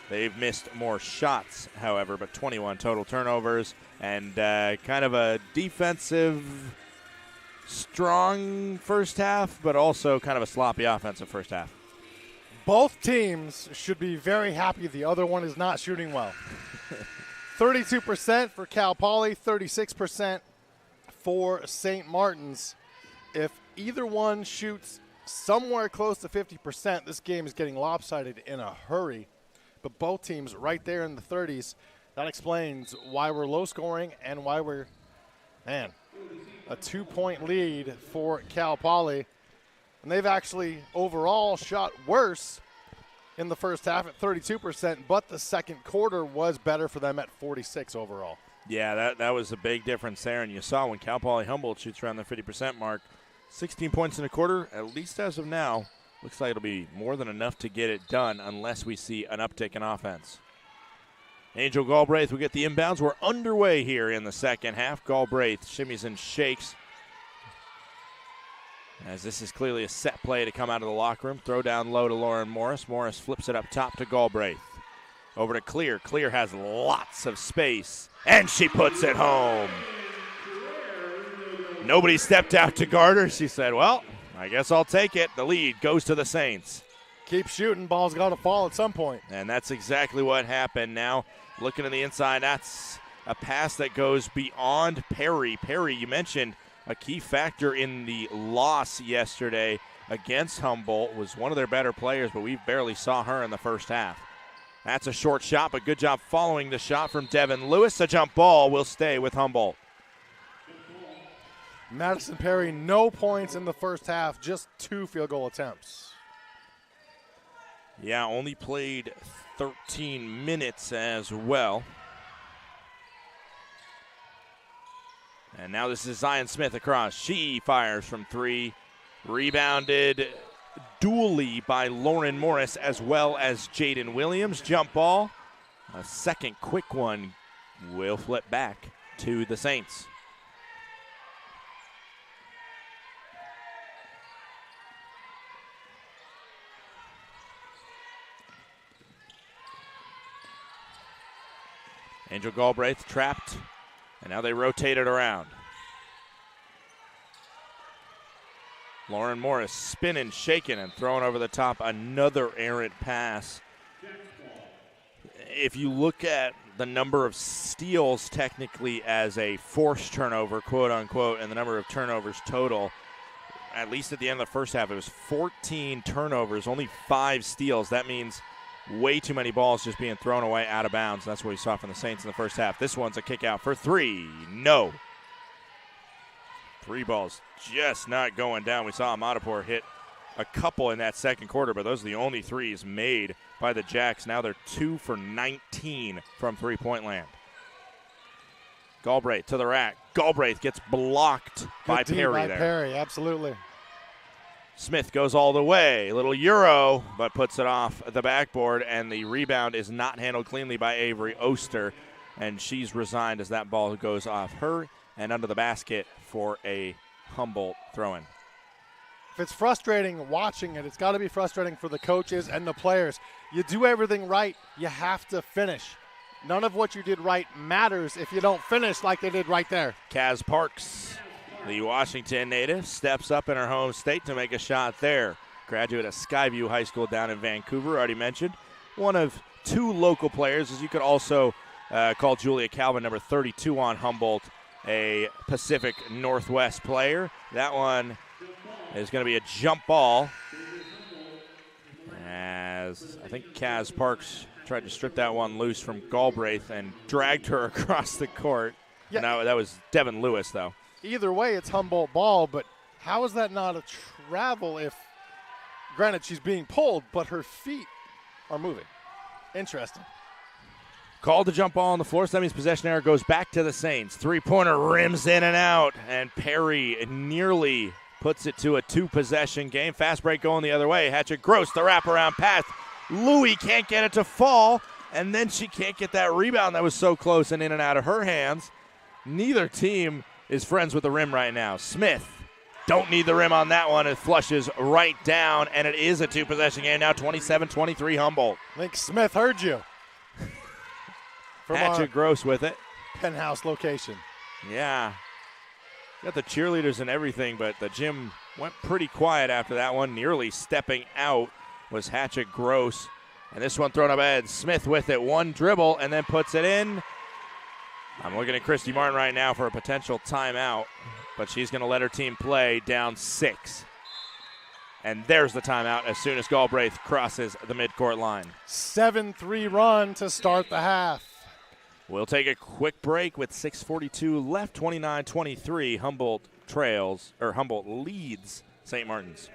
They've missed more shots, however, but 21 total turnovers and kind of a defensive strong first half, but also kind of a sloppy offensive first half. Both teams should be very happy the other one is not shooting well. 32% for Cal Poly, 36% for St. Martin's. If either one shoots somewhere close to 50%, this game is getting lopsided in a hurry. But both teams right there in the 30s. That explains why we're low scoring and why we're, a 2-point lead for Cal Poly. And they've actually overall shot worse in the first half at 32%, but the second quarter was better for them at 46 overall. Yeah, that was a big difference there. And you saw when Cal Poly Humboldt shoots around the 50% mark, 16 points in a quarter, at least as of now, looks like it'll be more than enough to get it done unless we see an uptick in offense. Angel Galbraith will get the inbounds. We're underway here in the second half. Galbraith shimmies and shakes as this is clearly a set play to come out of the locker room. Throw down low to Lauren Morris. Morris flips it up top to Galbraith. Over to Clear. Clear has lots of space, and she puts it home. Nobody stepped out to guard her. She said, well, I guess I'll take it. The lead goes to the Saints. Keep shooting. Ball's got to fall at some point. And that's exactly what happened. Now, looking to the inside, that's a pass that goes beyond Perry. Perry, you mentioned, a key factor in the loss yesterday against Humboldt, was one of their better players, but we barely saw her in the first half. That's a short shot, but good job following the shot from Devin Lewis. A jump ball will stay with Humboldt. Madison Perry, no points in the first half, just 2 field goal attempts. Yeah, only played 13 minutes as well. And now this is Zion Smith across. She fires from 3. Rebounded dually by Lauren Morris as well as Jaden Williams. Jump ball. A second quick one will flip back to the Saints. Angel Galbraith trapped, and now they rotate it around. Lauren Morris spinning, shaking, and throwing over the top. Another errant pass. If you look at the number of steals technically as a forced turnover, quote unquote, and the number of turnovers total, at least at the end of the first half, it was 14 turnovers, only 5 steals. That means way too many balls just being thrown away out of bounds. That's what we saw from the Saints in the first half. This one's a kick out for 3. No. 3 balls just not going down. We saw Amadapur hit a couple in that second quarter, but those are the only 3s made by the Jacks. Now they're 2 for 19 from three-point land. Galbraith to the rack. Galbraith gets blocked by Perry there. Perry, absolutely. Smith goes all the way. A little Euro, but puts it off the backboard, and the rebound is not handled cleanly by Avery Oster, and she's resigned as that ball goes off her and under the basket for a Humboldt throw-in. If it's frustrating watching it, it's got to be frustrating for the coaches and the players. You do everything right, you have to finish. None of what you did right matters if you don't finish like they did right there. Kaz Parks, the Washington native, steps up in her home state to make a shot there. Graduate of Skyview High School down in Vancouver, already mentioned. One of 2 local players, as you could also call Julia Calvin, number 32 on Humboldt, a Pacific Northwest player. That one is going to be a jump ball, as I think Kaz Parks tried to strip that one loose from Galbraith and dragged her across the court. Yeah. No, that was Devin Lewis, though. Either way, it's Humboldt ball, but how is that not a travel if, granted, she's being pulled, but her feet are moving? Interesting. Called the jump ball on the floor, so that means possession error goes back to the Saints. Three-pointer rims in and out, and Perry nearly puts it to a two-possession game. Fast break going the other way. Hatchet Gross, the wraparound pass. Louie can't get it to fall, and then she can't get that rebound that was so close and in and out of her hands. Neither team is friends with the rim right now. Smith, don't need the rim on that one. It flushes right down, and it is a two-possession game now, 27-23 Humboldt. I think Smith heard you. From Hatchet Gross with it. Penthouse location. Yeah. Got the cheerleaders and everything, but the gym went pretty quiet after that one. Nearly stepping out was Hatchet Gross. And this one thrown up ahead. Smith with it. One dribble and then puts it in. I'm looking at Christy Martin right now for a potential timeout, but she's going to let her team play down 6. And there's the timeout as soon as Galbraith crosses the midcourt line. 7-3 run to start the half. We'll take a quick break with 6:42 left, 29-23. Humboldt leads St. Martin's.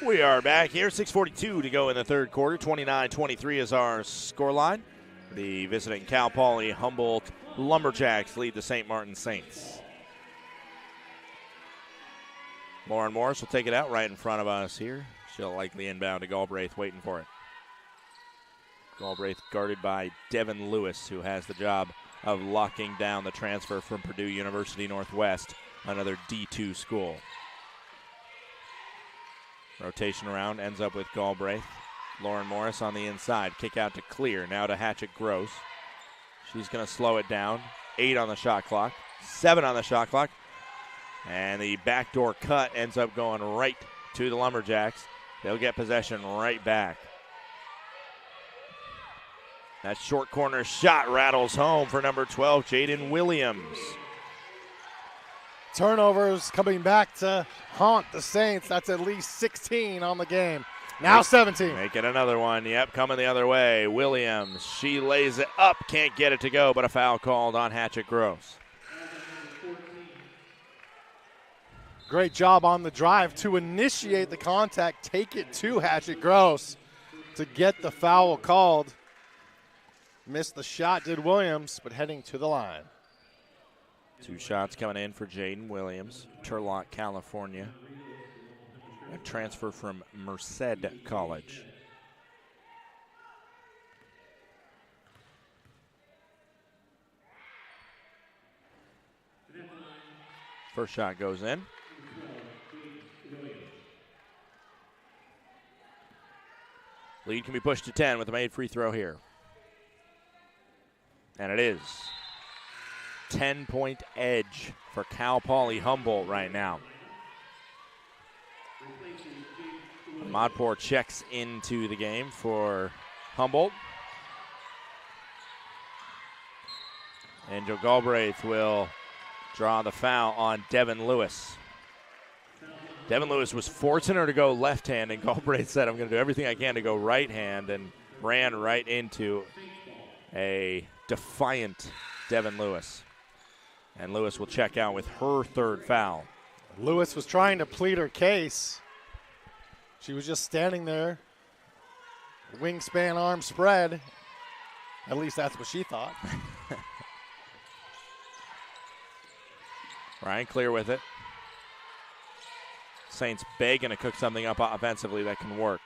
We are back here. 6:42 to go in the third quarter. 29-23 is our scoreline. The visiting Cal Poly Humboldt Lumberjacks lead the St. Martin Saints. Lauren Morris will take it out right in front of us here. She'll likely inbound to Galbraith, waiting for it. Galbraith guarded by Devin Lewis, who has the job of locking down the transfer from Purdue University Northwest, another D2 school. Rotation around, ends up with Galbraith. Lauren Morris on the inside. Kick out to Clear. Now to Hatchet Gross. She's going to slow it down. 8 on the shot clock. 7 on the shot clock. And the backdoor cut ends up going right to the Lumberjacks. They'll get possession right back. That short corner shot rattles home for number 12, Jaden Williams. Turnovers coming back to haunt the Saints. That's at least 16 on the game. Now 17. Make it another one. Yep, coming the other way. Williams, she lays it up. Can't get it to go, but a foul called on Hatchet Gross. Great job on the drive to initiate the contact. Take it to Hatchet Gross to get the foul called. Missed the shot, did Williams, but heading to the line. 2 shots coming in for Jaden Williams, Turlock, California. A transfer from Merced College. First shot goes in. Lead can be pushed to 10 with a made free throw here. And it is. 10-point edge for Cal Poly Humboldt right now. Modpour checks into the game for Humboldt. Angel Galbraith will draw the foul on Devin Lewis. Devin Lewis was forcing her to go left hand, and Galbraith said, I'm going to do everything I can to go right hand, and ran right into a defiant Devin Lewis. And Lewis will check out with her third foul. Lewis was trying to plead her case. She was just standing there, wingspan, arm spread. At least that's what she thought. Ryan Clear with it. Saints begging to cook something up offensively that can work.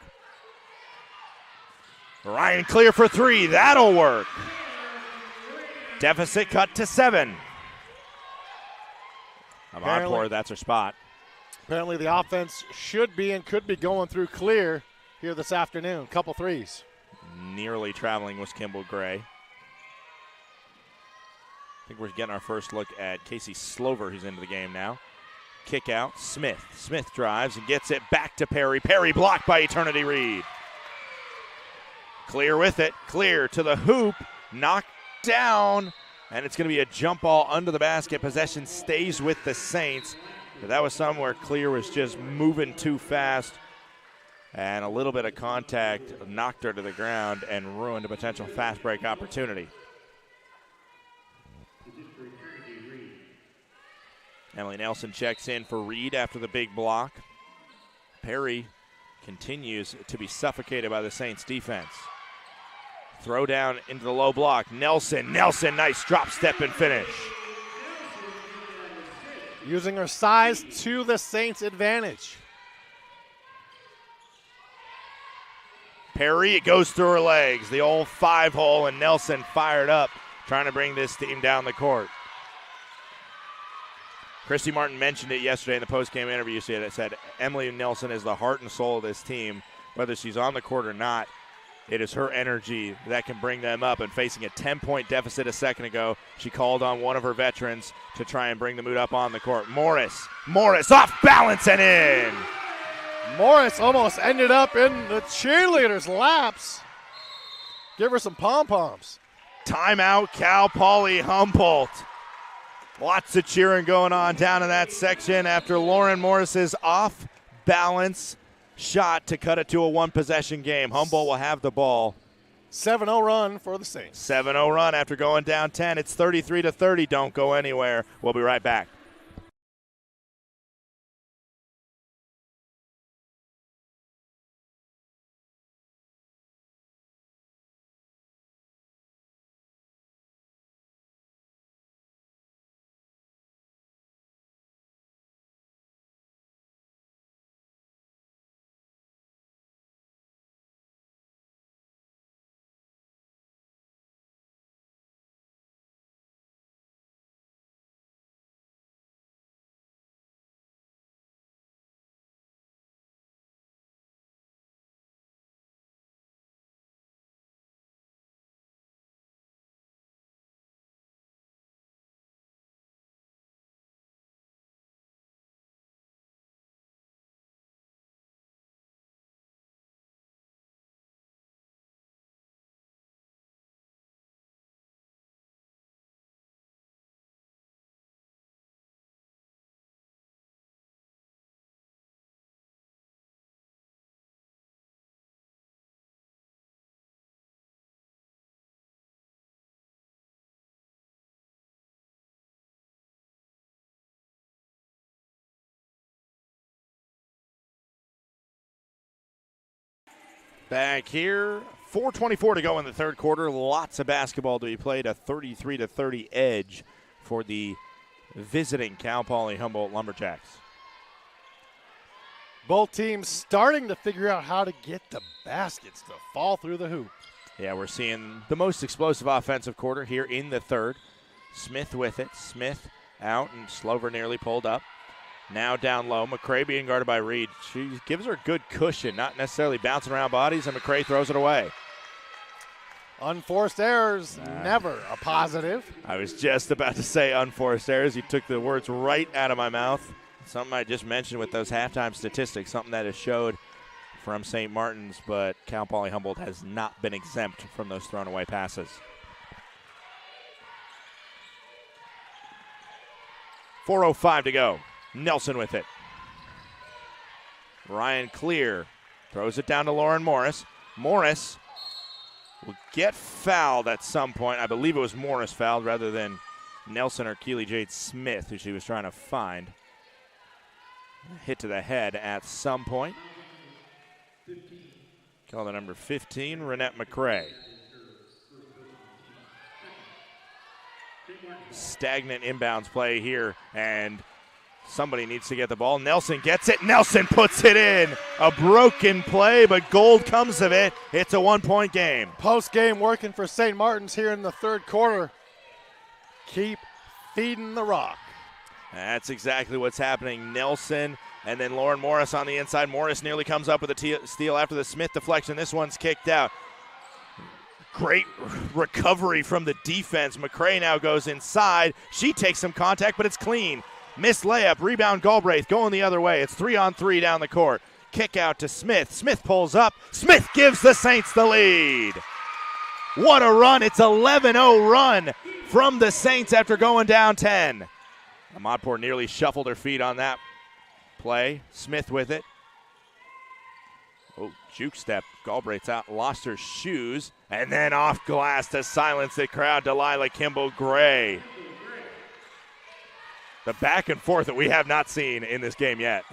Ryan Clear for three. That'll work. Deficit cut to 7. Amadpour, that's her spot. Apparently the offense should be and could be going through Clear here this afternoon. Couple threes. Nearly traveling was Kimball Gray. I think we're getting our first look at Casey Slover, who's into the game now. Kick out, Smith. Smith drives and gets it back to Perry. Perry blocked by Eternity Reed. Clear with it. Clear to the hoop. Knocked down. And it's going to be a jump ball under the basket. Possession stays with the Saints. But that was somewhere Clear was just moving too fast. And a little bit of contact knocked her to the ground and ruined a potential fast break opportunity. Emily Nelson checks in for Reed after the big block. Perry continues to be suffocated by the Saints defense. Throw down into the low block. Nelson, nice drop step and finish. Using her size to the Saints' advantage. Perry, it goes through her legs. The old 5-hole, and Nelson fired up, trying to bring this team down the court. Christy Martin mentioned it yesterday in the post-game interview. She said Emily Nelson is the heart and soul of this team. Whether she's on the court or not, it is her energy that can bring them up. And facing a 10-point deficit a second ago, she called on one of her veterans to try and bring the mood up on the court. Morris off balance and in. Morris almost ended up in the cheerleaders' laps. Give her some pom-poms. Timeout, Cal Poly Humboldt. Lots of cheering going on down in that section after Lauren Morris's off-balance shot to cut it to a one-possession game. Humboldt will have the ball. 7-0 run for the Saints. 7-0 run after going down 10. It's 33-30. Don't go anywhere. We'll be right back. Back here, 4:24 to go in the third quarter. Lots of basketball to be played. A 33-30 edge for the visiting Cal Poly Humboldt Lumberjacks. Both teams starting to figure out how to get the baskets to fall through the hoop. Yeah, we're seeing the most explosive offensive quarter here in the third. Smith with it. Smith out, and Slover nearly pulled up. Now down low, McCray being guarded by Reed. She gives her good cushion, not necessarily bouncing around bodies, and McCray throws it away. Unforced errors, never a positive. I was just about to say unforced errors. You took the words right out of my mouth. Something I just mentioned with those halftime statistics, something that is showed from St. Martin's, but Cal Poly Humboldt has not been exempt from those thrown away passes. 4:05 to go. Nelson with it. Ryan Clear throws it down to Lauren Morris. Morris will get fouled at some point. I believe it was Morris fouled rather than Nelson or Keely Jade Smith, who she was trying to find. Hit to the head at some point. Call the number 15, Renette McCray. Stagnant inbounds play here, and somebody needs to get the ball. Nelson gets it. Nelson puts it in. A broken play, but gold comes of it. It's a 1-point game. Post-game working for St. Martin's here in the third quarter. Keep feeding the rock. That's exactly what's happening. Nelson and then Lauren Morris on the inside. Morris nearly comes up with a steal after the Smith deflection. This one's kicked out. Great recovery from the defense. McCray now goes inside. She takes some contact, but it's clean. Missed layup. Rebound Galbraith going the other way. It's 3-on-3 down the court. Kick out to Smith. Smith pulls up. Smith gives the Saints the lead. What a run. It's 11-0 run from the Saints after going down 10. Ahmadpour nearly shuffled her feet on that play. Smith with it. Oh, juke step. Galbraith's out, lost her shoes, and then off glass to silence the crowd. Delilah Kimball Gray. The back and forth that we have not seen in this game yet.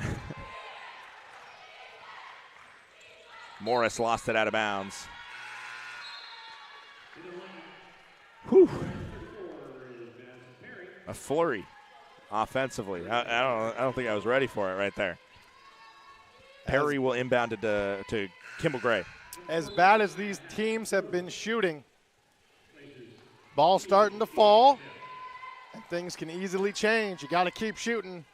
Morris lost it out of bounds. Whew. A flurry offensively. I don't think I was ready for it right there. Perry will inbound it to Kimball Gray. As bad as these teams have been shooting, ball starting to fall, and things can easily change. You got to keep shooting.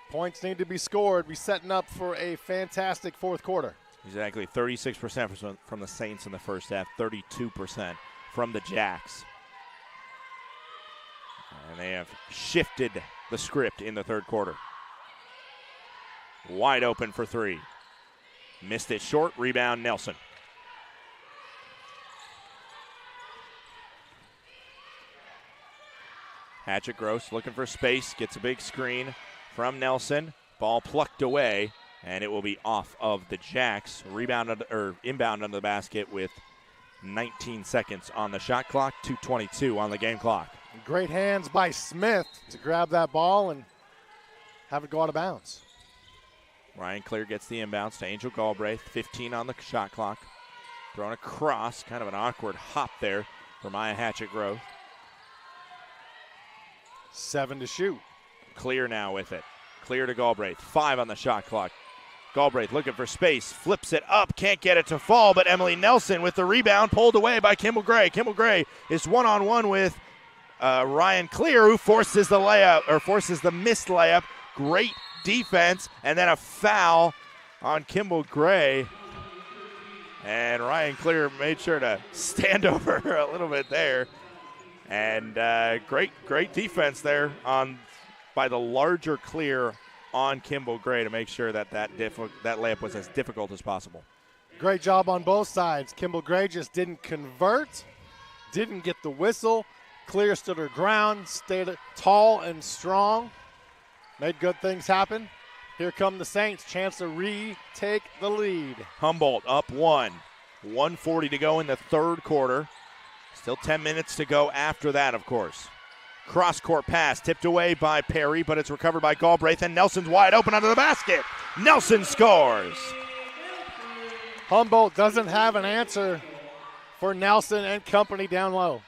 Points need to be scored. We're setting up for a fantastic fourth quarter. Exactly, 36% from the Saints in the first half, 32% from the Jacks. And they have shifted the script in the third quarter. Wide open for three. Missed it short. Rebound, Nelson. Hatchet Gross looking for space. Gets a big screen from Nelson. Ball plucked away, and it will be off of the Jacks. Rebound or inbound under the basket with 19 seconds on the shot clock. 2:22 on the game clock. Great hands by Smith to grab that ball and have it go out of bounds. Ryan Clear gets the inbounds to Angel Galbraith. 15 on the shot clock. Thrown across. Kind of an awkward hop there for Maya Hatchet Grove. 7 to shoot. Clear now with it. Clear to Galbraith. 5 on the shot clock. Galbraith looking for space. Flips it up. Can't get it to fall, but Emily Nelson with the rebound pulled away by Kimball Gray. Kimball Gray is one-on-one with Ryan Clear, who forces the layup, or forces the missed layup. Great defense, and then a foul on Kimball Gray. And Ryan Clear made sure to stand over her a little bit there. And great defense there by the larger Clear on Kimball Gray to make sure that layup was as difficult as possible. Great job on both sides. Kimball Gray just didn't convert, didn't get the whistle. Clear stood her ground, stayed tall and strong, made good things happen. Here come the Saints, chance to retake the lead. Humboldt up 1. 1:40 to go in the third quarter. Still 10 minutes to go after that, of course. Cross-court pass tipped away by Perry, but it's recovered by Galbraith, and Nelson's wide open under the basket. Nelson scores. Humboldt doesn't have an answer for Nelson and company down low.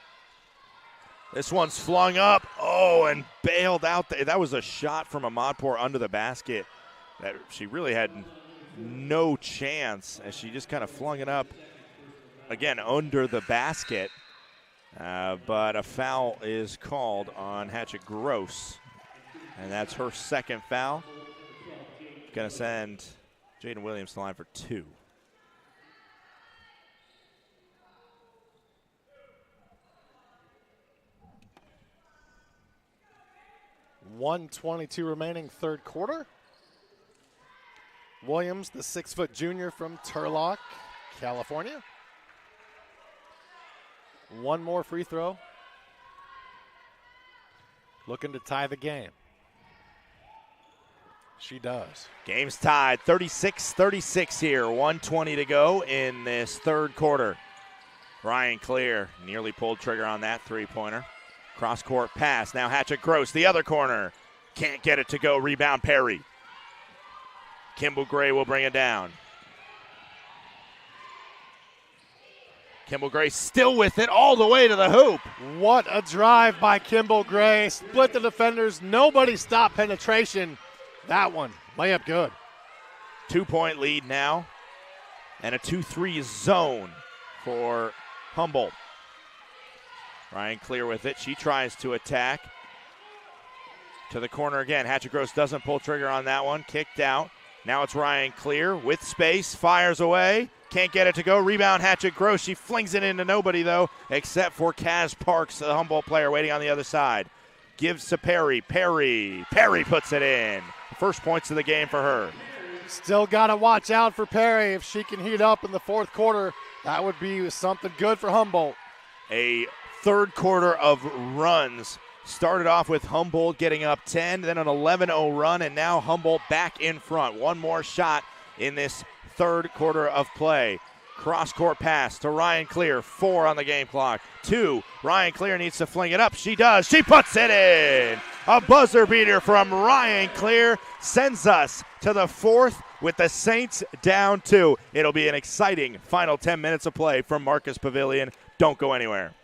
This one's flung up. Oh, and bailed out. That was a shot from Ahmadpour under the basket that she really had no chance as she just kind of flung it up, again, under the basket. But a foul is called on Hatchet Gross, and that's her second foul. Going to send Jaden Williams to the line for 2. .122 remaining third quarter. Williams, the 6-foot junior from Turlock, California. One more free throw. Looking to tie the game. She does. Game's tied, 36-36 here. 1:20 to go in this third quarter. Ryan Clear nearly pulled trigger on that three-pointer. Cross-court pass. Now Hatchet-Gross, the other corner. Can't get it to go. Rebound, Perry. Kimball Gray will bring it down. Kimball Gray still with it all the way to the hoop. What a drive by Kimball Gray. Split the defenders. Nobody stopped penetration. That one, layup good. 2-point lead now. And a 2-3 zone for Humboldt. Ryan Clear with it. She tries to attack. To the corner again. Hatchet-Gross doesn't pull trigger on that one. Kicked out. Now it's Ryan Clear with space. Fires away. Can't get it to go. Rebound, Hatchet-Gross. She flings it into nobody, though, except for Kaz Parks, the Humboldt player, waiting on the other side. Gives to Perry. Perry puts it in. First points of the game for her. Still got to watch out for Perry. If she can heat up in the fourth quarter, that would be something good for Humboldt. A third quarter of runs. Started off with Humboldt getting up 10, then an 11-0 run, and now Humboldt back in front. One more shot in this third quarter of play. Cross-court pass to Ryan Clear. 4 on the game clock. 2. Ryan Clear needs to fling it up. She does. She puts it in. A buzzer beater from Ryan Clear sends us to the fourth with the Saints down 2. It'll be an exciting final 10 minutes of play from Marcus Pavilion. Don't go anywhere.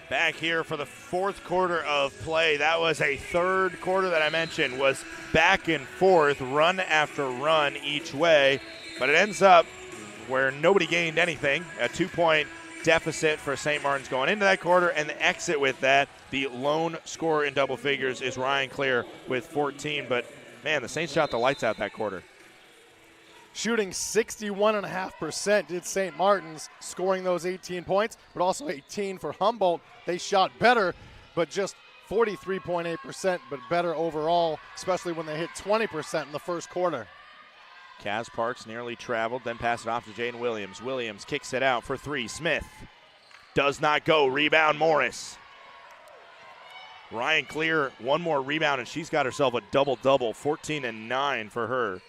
Back here for the fourth quarter of play. That was a third quarter that I mentioned was back and forth, run after run each way. But it ends up where nobody gained anything. A 2-point deficit for St. Martin's going into that quarter, and the exit with that. The lone scorer in double figures is Ryan Clear with 14. But, man, the Saints shot the lights out that quarter. Shooting 61.5% did St. Martin's, scoring those 18 points, but also 18 for Humboldt. They shot better, but just 43.8%, but better overall, especially when they hit 20% in the first quarter. Kaz Parks nearly traveled, then passed it off to Jaden Williams. Williams kicks it out for 3. Smith does not go. Rebound, Morris. Ryan Clear, one more rebound, and she's got herself a double-double, 14 and 9 for her.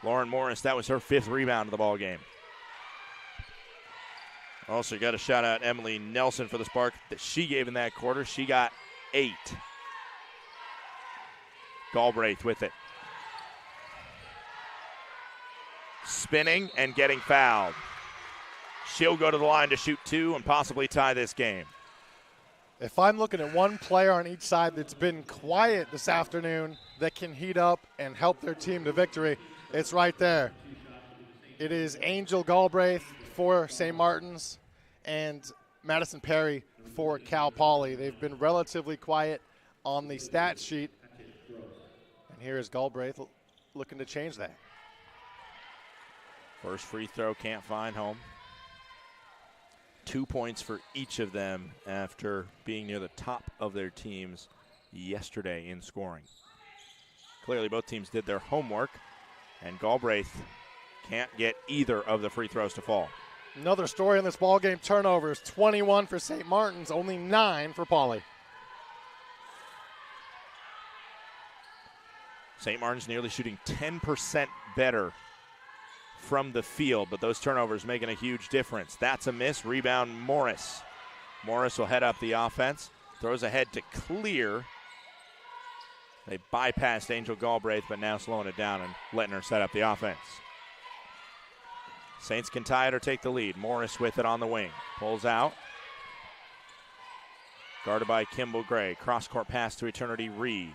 Lauren Morris, that was her 5th rebound of the ball game. Also, got to shout out Emily Nelson for the spark that she gave in that quarter. She got 8. Galbraith with it. Spinning and getting fouled. She'll go to the line to shoot 2 and possibly tie this game. If I'm looking at one player on each side that's been quiet this afternoon that can heat up and help their team to victory, it's right there. It is Angel Galbraith for St. Martin's and Madison Perry for Cal Poly. They've been relatively quiet on the stat sheet. And here is Galbraith looking to change that. First free throw, can't find home. 2 points for each of them after being near the top of their teams yesterday in scoring. Clearly both teams did their homework, and Galbraith can't get either of the free throws to fall. Another story in this ballgame, turnovers. 21 for St. Martin's, only 9 for Poly. St. Martin's nearly shooting 10% better from the field, but those turnovers making a huge difference. That's a miss. Rebound, Morris. Morris will head up the offense. Throws ahead to Clear. They bypassed Angel Galbraith, but now slowing it down and letting her set up the offense. Saints can tie it or take the lead. Morris with it on the wing. Pulls out. Guarded by Kimball Gray. Cross-court pass to Eternity Reed.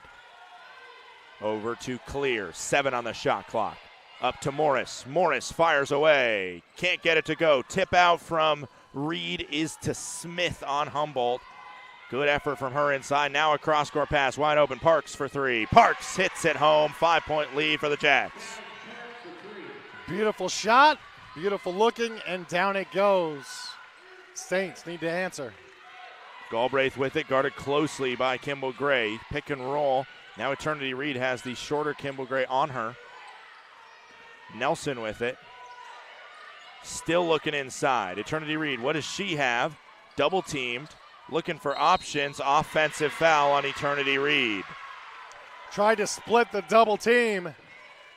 Over to Clear. 7 on the shot clock. Up to Morris. Morris fires away. Can't get it to go. Tip out from Reed is to Smith on Humboldt. Good effort from her inside. Now a cross-court pass. Wide open. Parks for 3. Parks hits it home. 5-point lead for the Jacks. Beautiful shot. Beautiful looking. And down it goes. Saints need to answer. Galbraith with it. Guarded closely by Kimball Gray. Pick and roll. Now Eternity Reed has the shorter Kimball Gray on her. Nelson with it. Still looking inside. Eternity Reed, what does she have? Double teamed. Looking for options. Offensive foul on Eternity Reed. Tried to split the double team.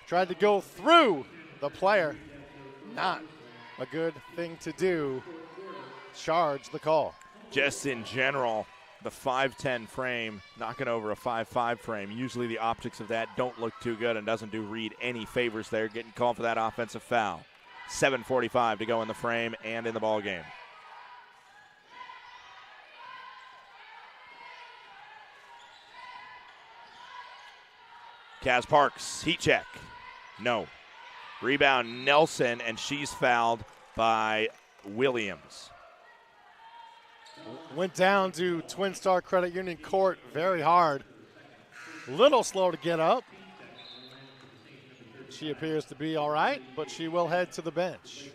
Tried to go through the player. Not a good thing to do. Charge the call. Just in general, the 5'10 frame, knocking over a 5'5 frame. Usually the optics of that don't look too good and doesn't do Reed any favors there. Getting called for that offensive foul. 7:45 to go in the frame and in the ball game. Kaz Parks, heat check. No. Rebound Nelson, and she's fouled by Williams. Went down to Twin Star Credit Union Court very hard. Little slow to get up. She appears to be all right, but she will head to the bench.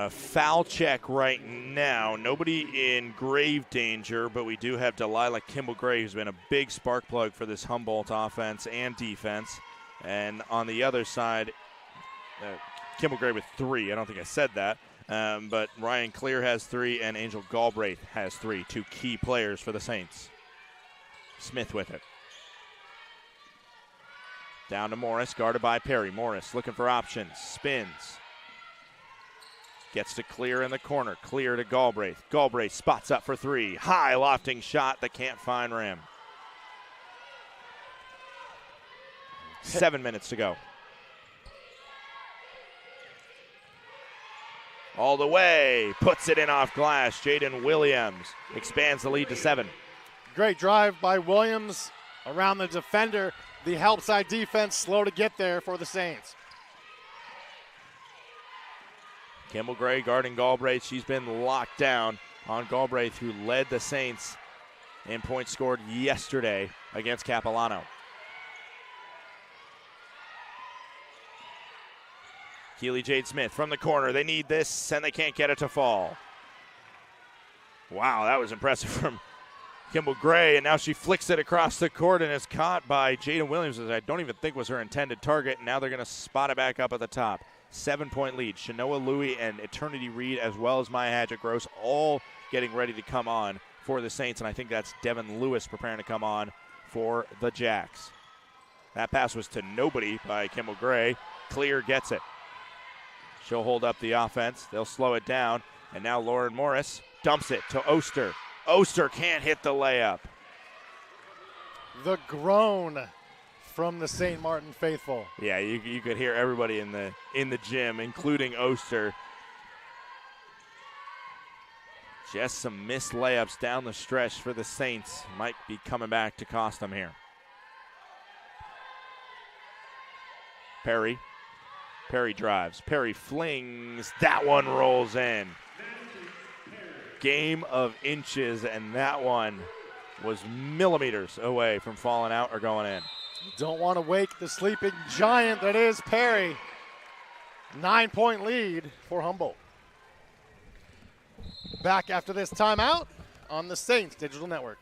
Foul check right now. Nobody in grave danger, but we do have Delilah Kimball Gray, who's been a big spark plug for this Humboldt offense and defense. And on the other side, Kimball Gray with 3. I don't think I said that. But Ryan Clear has 3, and Angel Galbraith has 3. 2 key players for the Saints. Smith with it. Down to Morris, guarded by Perry. Morris looking for options. Spins. Gets to Clear in the corner. Clear to Galbraith. Galbraith spots up for 3. High lofting shot that can't find rim. 7 minutes to go. All the way. Puts it in off glass. Jaden Williams expands the lead to 7. Great drive by Williams around the defender. The help side defense slow to get there for the Saints. Kimball Gray guarding Galbraith. She's been locked down on Galbraith, who led the Saints in points scored yesterday against Capilano. Keely Jade Smith from the corner. They need this, and they can't get it to fall. Wow, that was impressive from Kimball Gray, and now she flicks it across the court and is caught by Jaden Williams, as I don't even think was her intended target. And now they're going to spot it back up at the top. 7-point lead. Shanoa Louie and Eternity Reed, as well as Maya Hadget-Gross, all getting ready to come on for the Saints, and I think that's Devin Lewis preparing to come on for the Jacks. That pass was to nobody by Kimball Gray. Clear gets it. She'll hold up the offense. They'll slow it down, and now Lauren Morris dumps it to Oster. Oster can't hit the layup. The groan from the St. Martin faithful. Yeah, you could hear everybody in the gym, including Oster. Just some missed layups down the stretch for the Saints. Might be coming back to cost them here. Perry drives. Perry flings. That one rolls in. Game of inches, and that one was millimeters away from falling out or going in. Don't want to wake the sleeping giant that is Perry. 9-point lead for Humboldt. Back after this timeout on the Saints Digital Network.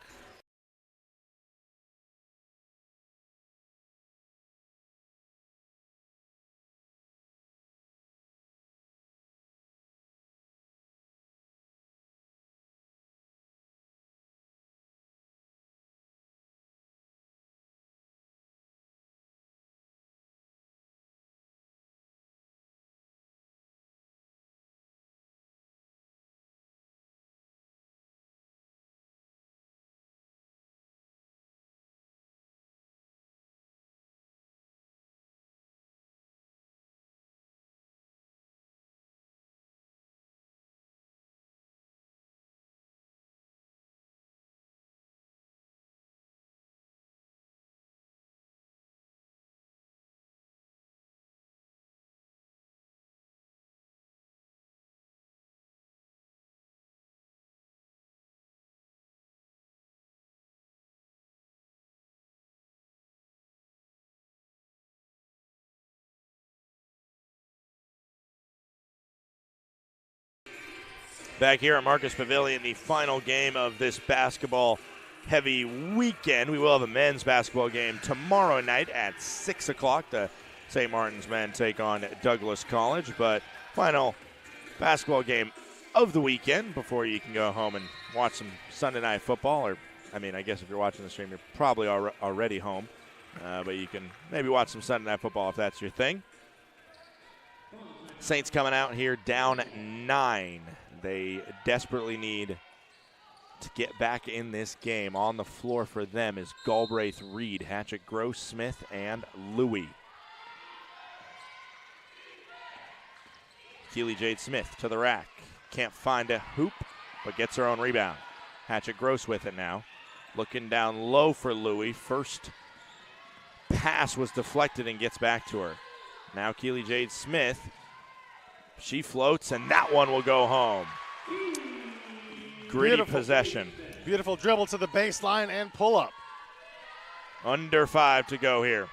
Back here at Marcus Pavilion, the final game of this basketball-heavy weekend. We will have a men's basketball game tomorrow night at 6 o'clock. The St. Martin's men take on Douglas College, but final basketball game of the weekend before you can go home and watch some Sunday night football. Or, I mean, I guess if you're watching the stream, you're probably already home. But you can maybe watch some Sunday night football if that's your thing. Saints coming out here down 9. They desperately need to get back in this game. On the floor for them is Galbraith, Reed, Hatchet, Gross, Smith, and Louie. Keely Jade Smith to the rack. Can't find a hoop, but gets her own rebound. Hatchet Gross with it now. Looking down low for Louie. First pass was deflected and gets back to her. Now Keely Jade Smith. She floats, and that one will go home. Gritty possession. Beautiful dribble to the baseline and pull up. Under 5 to go here.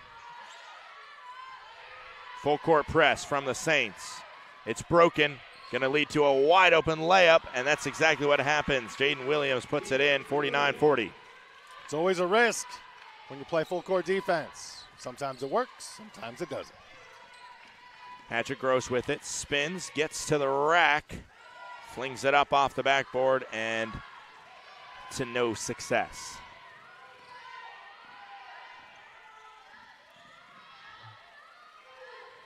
Full court press from the Saints. It's broken. Going to lead to a wide open layup, and that's exactly what happens. Jaden Williams puts it in, 49-40. It's always a risk when you play full court defense. Sometimes it works, sometimes it doesn't. Hatchet Gross with it, spins, gets to the rack, flings it up off the backboard, and to no success.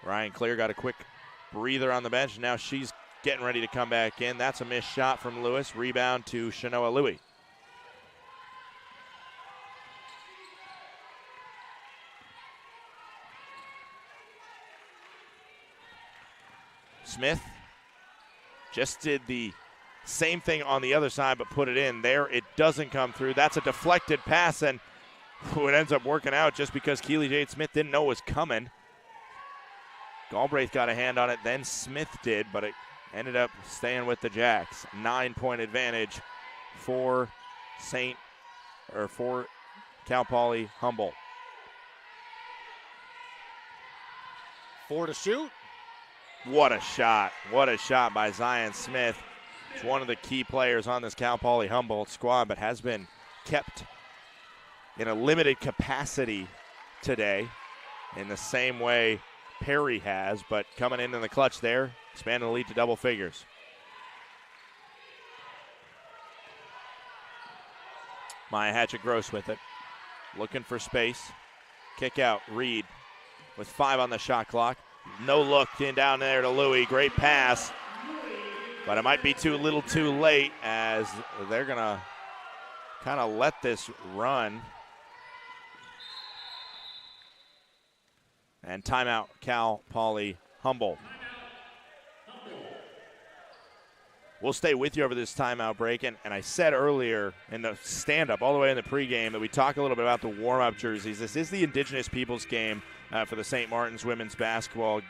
Ryan Clear got a quick breather on the bench. Now she's getting ready to come back in. That's a missed shot from Lewis. Rebound to Shanoa Louie. Smith just did the same thing on the other side, but put it in. There, it doesn't come through. That's a deflected pass, and it ends up working out just because Keely Jade Smith didn't know it was coming. Galbraith got a hand on it, then Smith did, but it ended up staying with the Jacks. 9-point advantage for Cal Poly Humboldt. 4 to shoot. What a shot. What a shot by Zion Smith. He's one of the key players on this Cal Poly Humboldt squad, but has been kept in a limited capacity today in the same way Perry has, but coming in the clutch there, expanding the lead to double figures. Maya Hatchet Gross with it. Looking for space. Kick out. Reed with 5 on the shot clock. No look in down there to Louie. Great pass. But it might be too little too late as they're going to kind of let this run. And timeout, Cal Poly Humboldt. We'll stay with you over this timeout break. And I said earlier in the stand-up, all the way in the pregame, that we talk a little bit about the warm-up jerseys. This is the Indigenous Peoples game for the St. Martin's women's basketball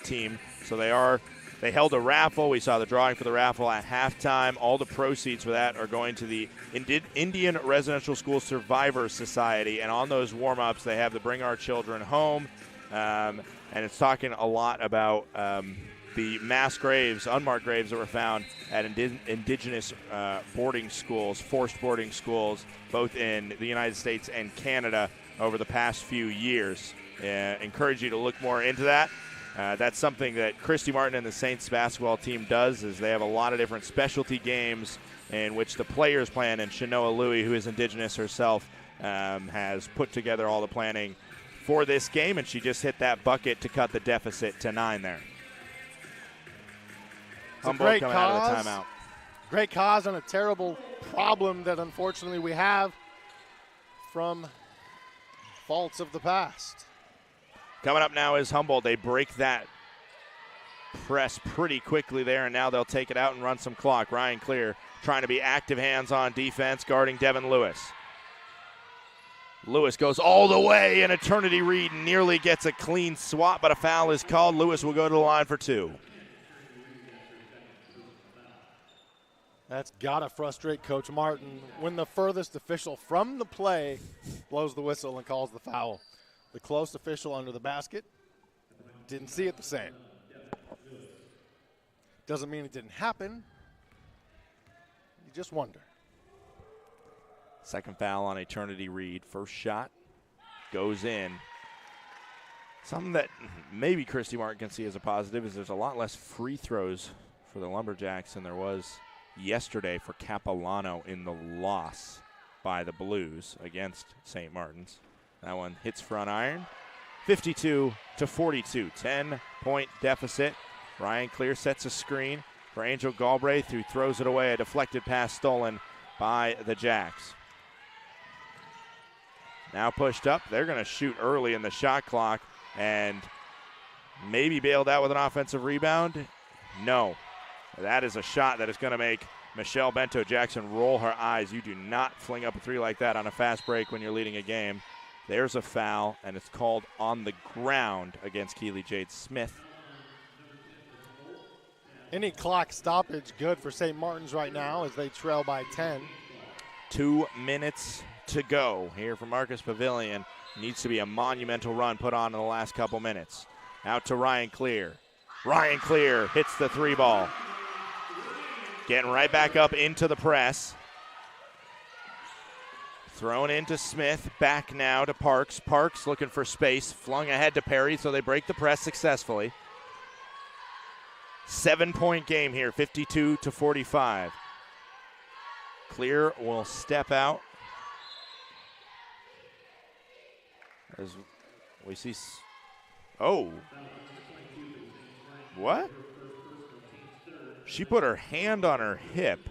team. So they held a raffle. We saw the drawing for the raffle at halftime. All the proceeds for that are going to the Indian Residential School Survivor Society. And on those warm-ups, they have the Bring Our Children Home. And it's talking a lot about the mass graves, unmarked graves that were found at indigenous boarding schools, forced boarding schools, both in the United States and Canada over the past few years. Encourage you to look more into that. That's something that Christy Martin and the Saints basketball team does, is they have a lot of different specialty games in which the players plan, and Shanoa Louie, who is indigenous herself, has put together all the planning for this game, and she just hit that bucket to cut the deficit to 9 there. Humboldt coming out of the timeout. Great cause and a terrible problem that unfortunately we have from faults of the past. Coming up now is Humboldt. They break that press pretty quickly there, and now they'll take it out and run some clock. Ryan Clear trying to be active hands on defense, guarding Devin Lewis. Lewis goes all the way, and Eternity Reed nearly gets a clean swat, but a foul is called. Lewis will go to the line for 2. That's got to frustrate Coach Martin when the furthest official from the play blows the whistle and calls the foul. The close official under the basket didn't see it the same. Doesn't mean it didn't happen. You just wonder. Second foul on Eternity Reed. First shot goes in. Something that maybe Christy Martin can see as a positive is there's a lot less free throws for the Lumberjacks than there was yesterday for Capilano in the loss by the Blues against St. Martin's. That one hits front iron. 52-42, 10-point deficit. Ryan Clear sets a screen for Angel Galbraith, who throws it away. A deflected pass stolen by the Jacks. Now pushed up. They're going to shoot early in the shot clock and maybe bailed out with an offensive rebound. No. That is a shot that is going to make Michelle Bento-Jackson roll her eyes. You do not fling up a three like that on a fast break when you're leading a game. There's a foul, and it's called on the ground against Keely Jade Smith. Any clock stoppage good for St. Martin's right now as they trail by 10. 2 minutes to go here from Marcus Pavilion. Needs to be a monumental run put on in the last couple minutes. Out to Ryan Clear. Ryan Clear hits the three ball. Getting right back up into the press. Thrown into Smith. Back now to Parks. Parks looking for space. Flung ahead to Perry, so they break the press successfully. 7-point game here, 52-45. Clear will step out. As we see, oh, what? She put her hand on her hip,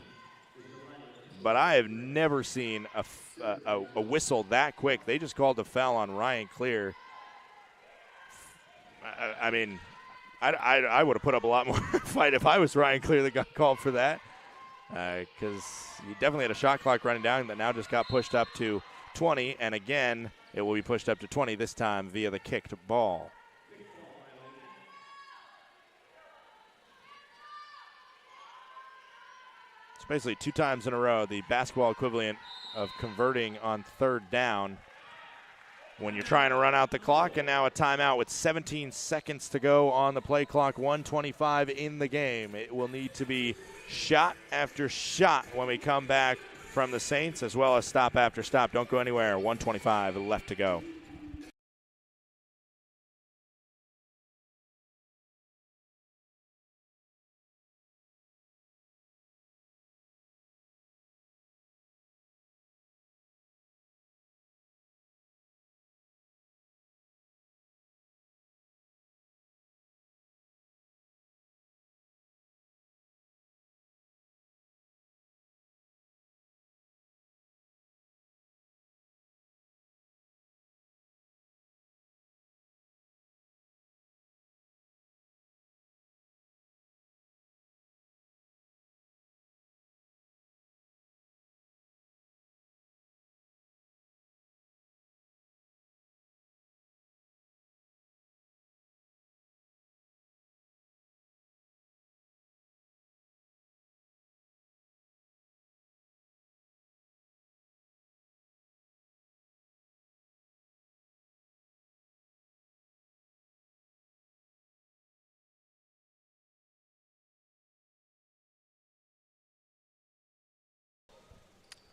but I have never seen a whistle that quick. They just called a foul on Ryan Clear. I mean, I would have put up a lot more fight if I was Ryan Clear that got called for that, because you definitely had a shot clock running down that now just got pushed up to 20, and again, it will be pushed up to 20, this time via the kicked ball. It's basically 2 times in a row, the basketball equivalent of converting on third down when you're trying to run out the clock, and now a timeout with 17 seconds to go on the play clock, 1:25 in the game. It will need to be shot after shot when we come back from the Saints, as well as stop after stop. Don't go anywhere. 1:25 left to go.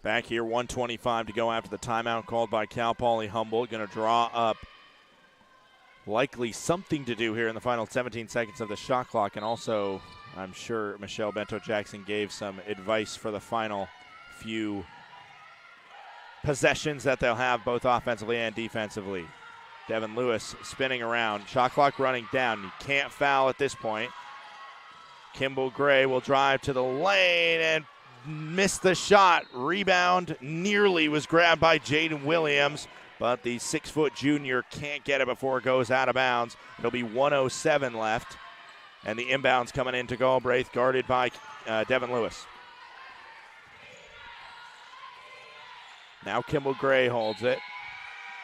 Back here, 1:25 to go after the timeout called by Cal Poly Humboldt. Going to draw up likely something to do here in the final 17 seconds of the shot clock. And also, I'm sure Michelle Bento-Jackson gave some advice for the final few possessions that they'll have both offensively and defensively. Devin Lewis spinning around. Shot clock running down. You can't foul at this point. Kimball Gray will drive to the lane and missed the shot. Rebound nearly was grabbed by Jaden Williams, but the 6-foot junior can't get it before it goes out of bounds. It'll be 1:07 left, and the inbounds coming into Galbraith, guarded by Devin Lewis. Now Kimball Gray holds it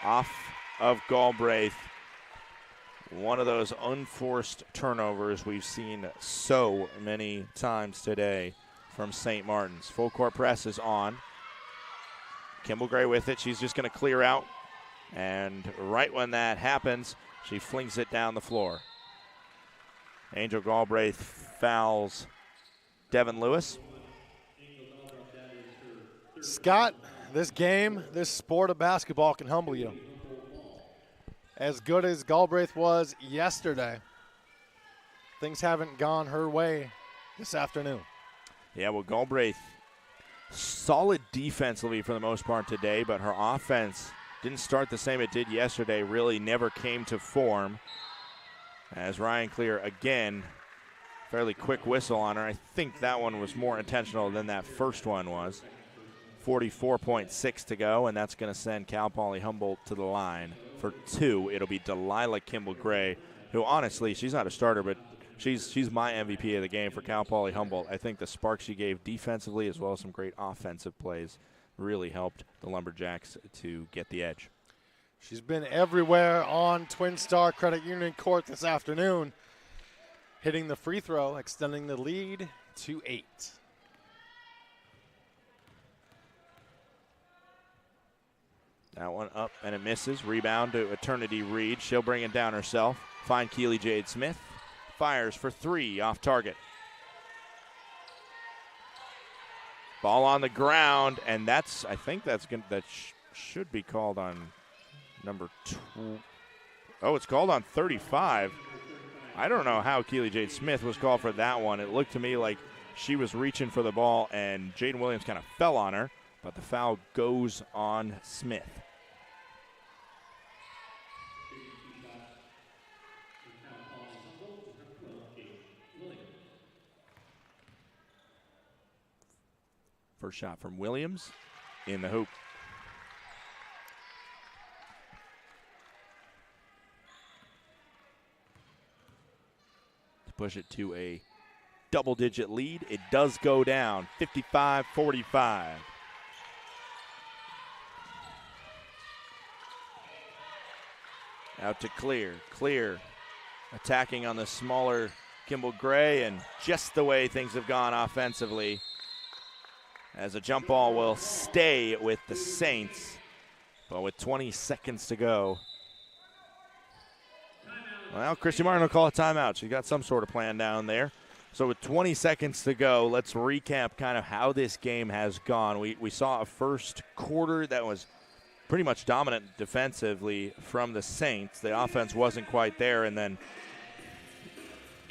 off of Galbraith. One of those unforced turnovers we've seen so many times today from St. Martin's. Full court press is on. Kimball Gray with it. She's just going to clear out. And right when that happens, she flings it down the floor. Angel Galbraith fouls Devin Lewis. Scott, this game, this sport of basketball can humble you. As good as Galbraith was yesterday, things haven't gone her way this afternoon. Yeah, well, Galbraith, solid defensively for the most part today, but her offense didn't start the same it did yesterday, really never came to form. As Ryan Clear, again, fairly quick whistle on her. I think that one was more intentional than that first one was. 44.6 to go, and that's going to send Cal Poly Humboldt to the line for 2. It'll be Delilah Kimball Gray, who honestly, she's not a starter, but she's my MVP of the game for Cal Poly Humboldt. I think the spark she gave defensively as well as some great offensive plays really helped the Lumberjacks to get the edge. She's been everywhere on Twin Star Credit Union court this afternoon, hitting the free throw, extending the lead to 8. That one up and it misses. Rebound to Eternity Reed. She'll bring it down herself. Find Keely Jade Smith. Fires for 3 off target. Ball on the ground, and I think that should be called on number 2. Oh, it's called on 35. I don't know how Keely Jade Smith was called for that one. It looked to me like she was reaching for the ball, and Jaden Williams kind of fell on her, but the foul goes on Smith. First shot from Williams in the hoop. To push it to a double-digit lead. It does go down, 55-45. Out to Clear. Clear attacking on the smaller Kimball Gray, and just the way things have gone offensively, as a jump ball will stay with the Saints. But with 20 seconds to go, well, Christy Martin will call a timeout. She got some sort of plan down there. So with 20 seconds to go, let's recap kind of how this game has gone. We saw a first quarter that was pretty much dominant defensively from the Saints. The offense wasn't quite there, and then,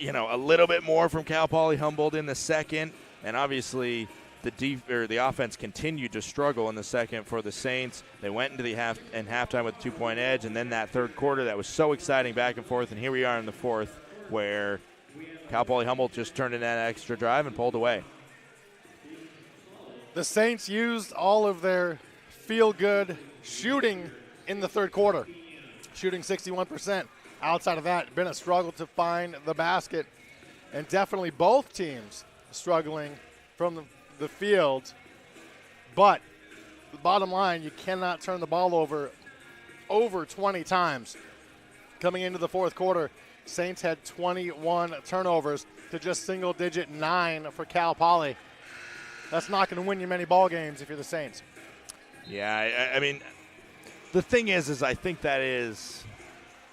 a little bit more from Cal Poly Humboldt in the second, and obviously the offense continued to struggle in the second for the Saints. They went into the halftime with a 2-point edge, and then that third quarter that was so exciting back and forth, and here we are in the fourth where Cal Poly Humboldt just turned in that extra drive and pulled away. The Saints used all of their feel-good shooting in the third quarter, shooting 61%. Outside of that, been a struggle to find the basket, and definitely both teams struggling from the field. But the bottom line, you cannot turn the ball over 20 times. Coming into the fourth quarter, Saints had 21 turnovers to just single-digit 9 for Cal Poly. That's not going to win you many ball games if you're the Saints. Yeah, I mean, the thing is I think that is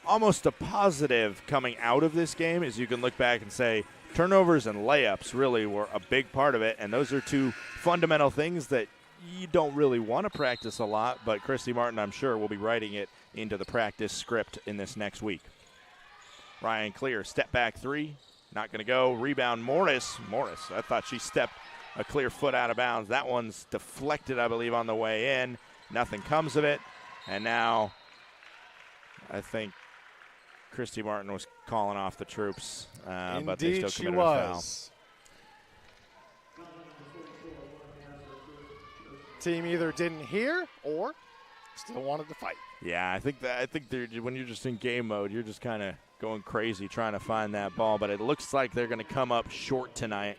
almost a positive coming out of this game, is you can look back and say turnovers and layups really were a big part of it, and those are two fundamental things that you don't really want to practice a lot, but Christy Martin, I'm sure, will be writing it into the practice script in this next week. Ryan Clear, step back 3, not going to go. Rebound, Morris, I thought she stepped a clear foot out of bounds. That one's deflected, I believe, on the way in. Nothing comes of it, and now I think Christy Martin was calling off the troops, but they still committed a foul. Team either didn't hear or still wanted to fight. Yeah, I think when you're just in game mode, you're just kind of going crazy trying to find that ball. But it looks like they're going to come up short tonight.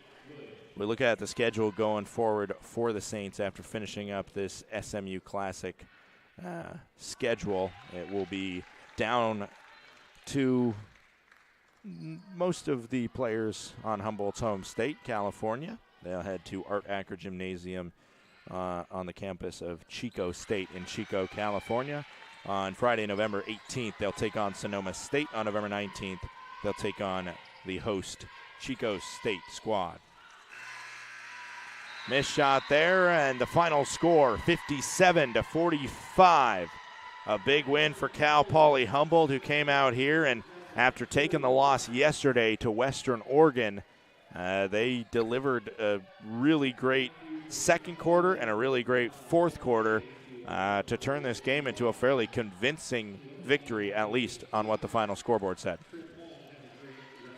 We look at the schedule going forward for the Saints after finishing up this SMU Classic schedule. It will be down to most of the players on Humboldt's home state, California. They'll head to Art Acker Gymnasium on the campus of Chico State in Chico, California. On Friday, November 18th, they'll take on Sonoma State. On November 19th, they'll take on the host Chico State squad. Missed shot there, and the final score, 57-45. A big win for Cal Poly Humboldt, who came out here, and after taking the loss yesterday to Western Oregon, they delivered a really great second quarter and a really great fourth quarter to turn this game into a fairly convincing victory, at least on what the final scoreboard said.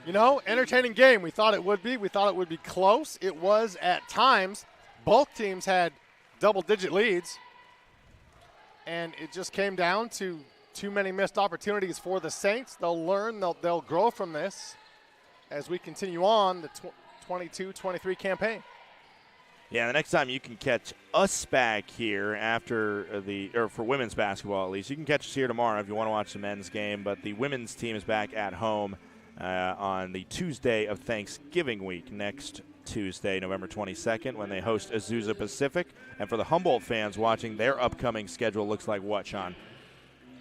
You know, entertaining game. We thought it would be. We thought it would be close. It was at times. Both teams had double-digit leads, and it just came down to too many missed opportunities for the Saints. They'll learn. They'll grow from this as we continue on the 22-23 campaign. Yeah, the next time you can catch us back here after or for women's basketball at least, you can catch us here tomorrow if you want to watch the men's game. But the women's team is back at home on the Tuesday of Thanksgiving week, next Tuesday, November 22nd, when they host Azusa Pacific. And for the Humboldt fans watching, their upcoming schedule looks like what, Sean?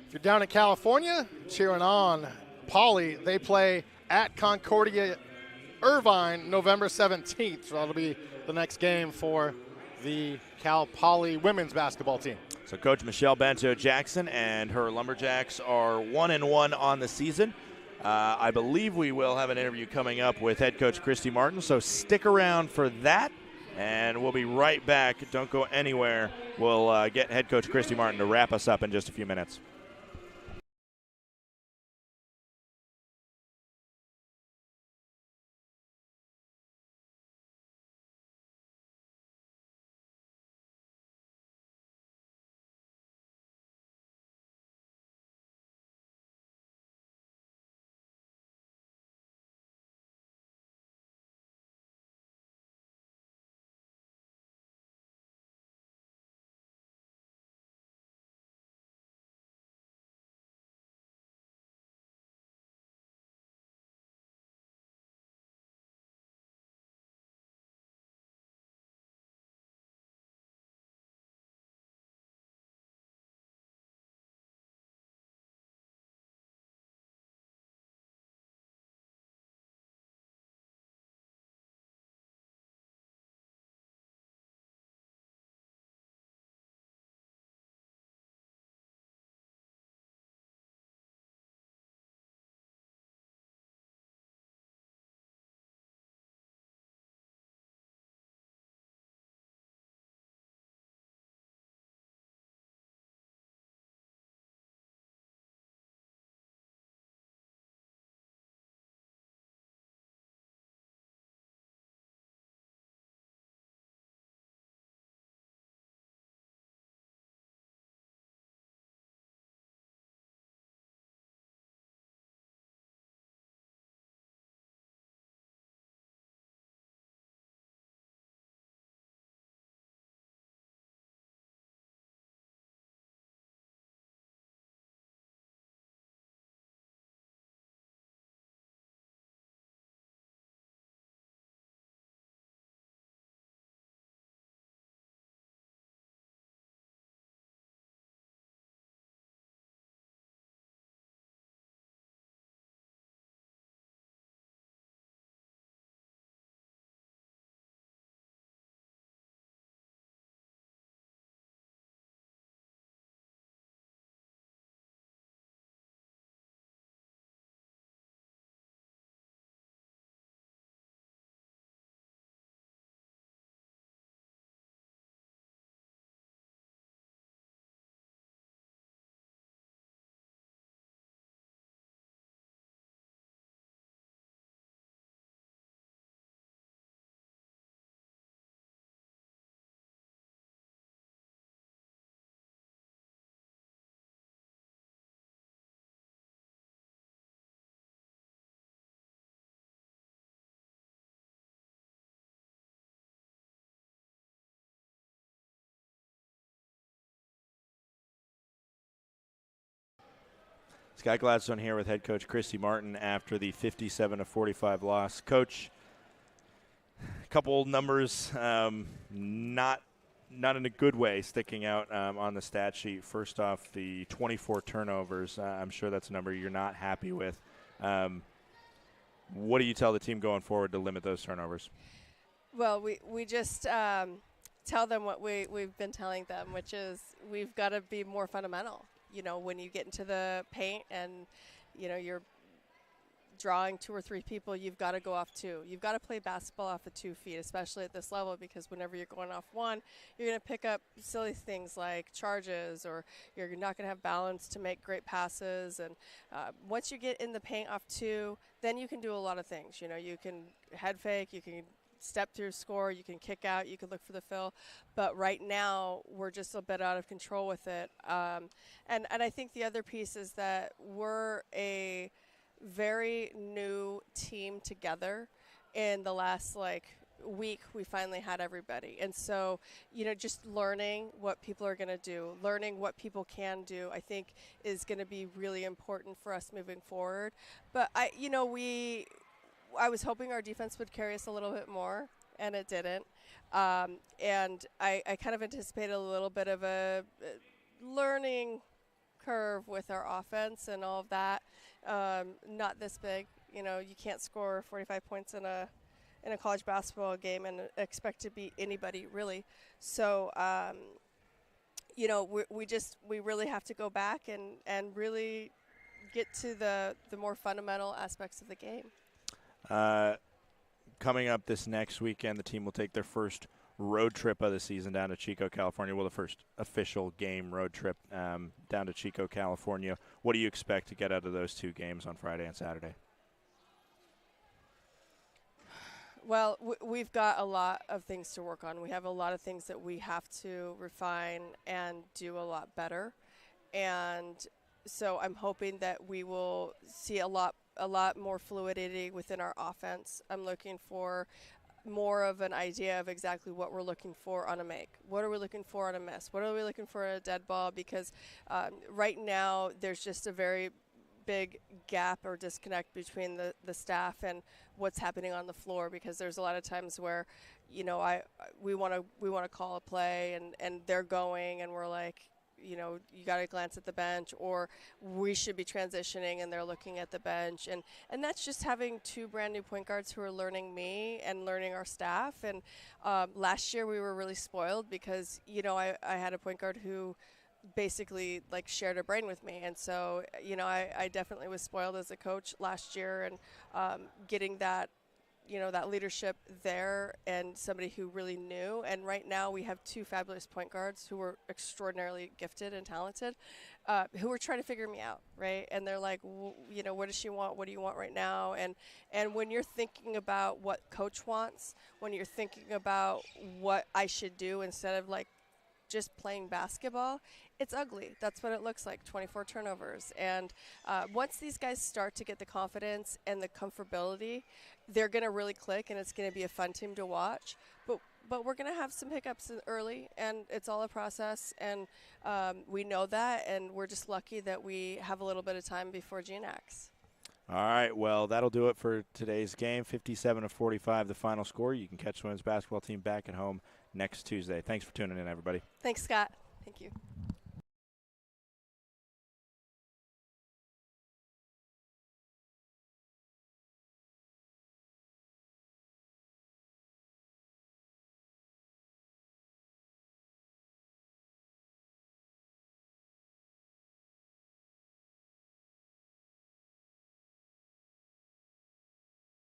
If you're down in California cheering on Poly, they play at Concordia Irvine November 17th. So that'll be the next game for the Cal Poly women's basketball team. So Coach Michelle Bento-Jackson and her Lumberjacks are 1-1 on the season. I believe we will have an interview coming up with head coach Christy Martin, so stick around for that, and we'll be right back. Don't go anywhere. We'll get head coach Christy Martin to wrap us up in just a few minutes. Scott Gladstone here with head coach Christy Martin after the 57-45 loss. Coach, a couple numbers not in a good way sticking out on the stat sheet. First off, the 24 turnovers. I'm sure that's a number you're not happy with. What do you tell the team going forward to limit those turnovers? Well, we just tell them what we've been telling them, which is we've got to be more fundamental. When you get into the paint and, you're drawing 2 or 3 people, you've got to go off 2. You've got to play basketball off of 2 feet, especially at this level, because whenever you're going off 1, you're going to pick up silly things like charges, or you're not going to have balance to make great passes. And once you get in the paint off 2, then you can do a lot of things. You can head fake, you can step through, score, you can kick out, you can look for the fill. But right now, we're just a bit out of control with it. And I think the other piece is that we're a very new team together. In the last week, we finally had everybody, and so just learning what people are going to do, learning what people can do, I think is going to be really important for us moving forward. But I was hoping our defense would carry us a little bit more, and it didn't. And I kind of anticipated a little bit of a learning curve with our offense and all of that. Not this big. You can't score 45 points in a college basketball game and expect to beat anybody, really. So, we really have to go back and really get to the more fundamental aspects of the game. Coming up this next weekend, the team will take their first road trip of the season down to Chico, California. Well, the first official game road trip down to Chico, California. What do you expect to get out of those 2 games on Friday and Saturday? Well, we've got a lot of things to work on. We have a lot of things that we have to refine and do a lot better. And so I'm hoping that we will see a lot more fluidity within our offense. I'm looking for more of an idea of exactly what we're looking for on a make. What are we looking for on a miss? What are we looking for on a dead ball? Because right now there's just a very big gap or disconnect between the staff and what's happening on the floor, because there's a lot of times where we want to call a play and they're going and we're like, you got to glance at the bench, or we should be transitioning and they're looking at the bench. And that's just having 2 brand new point guards who are learning me and learning our staff. And last year we were really spoiled because, I had a point guard who basically shared a brain with me. And so, I definitely was spoiled as a coach last year, and getting that, that leadership there and somebody who really knew. And right now we have 2 fabulous point guards who are extraordinarily gifted and talented, who are trying to figure me out, right? And they're like, what does she want? What do you want right now? And when you're thinking about what coach wants, when you're thinking about what I should do instead of just playing basketball, it's ugly. That's what it looks like, 24 turnovers. And once these guys start to get the confidence and the comfortability, they're going to really click, and it's going to be a fun team to watch. But we're going to have some hiccups early, and it's all a process, and we know that, and we're just lucky that we have a little bit of time before GNAX. All right, well, that'll do it for today's game. 57-45, the final score. You can catch the women's basketball team back at home next Tuesday. Thanks for tuning in, everybody. Thanks, Scott. Thank you.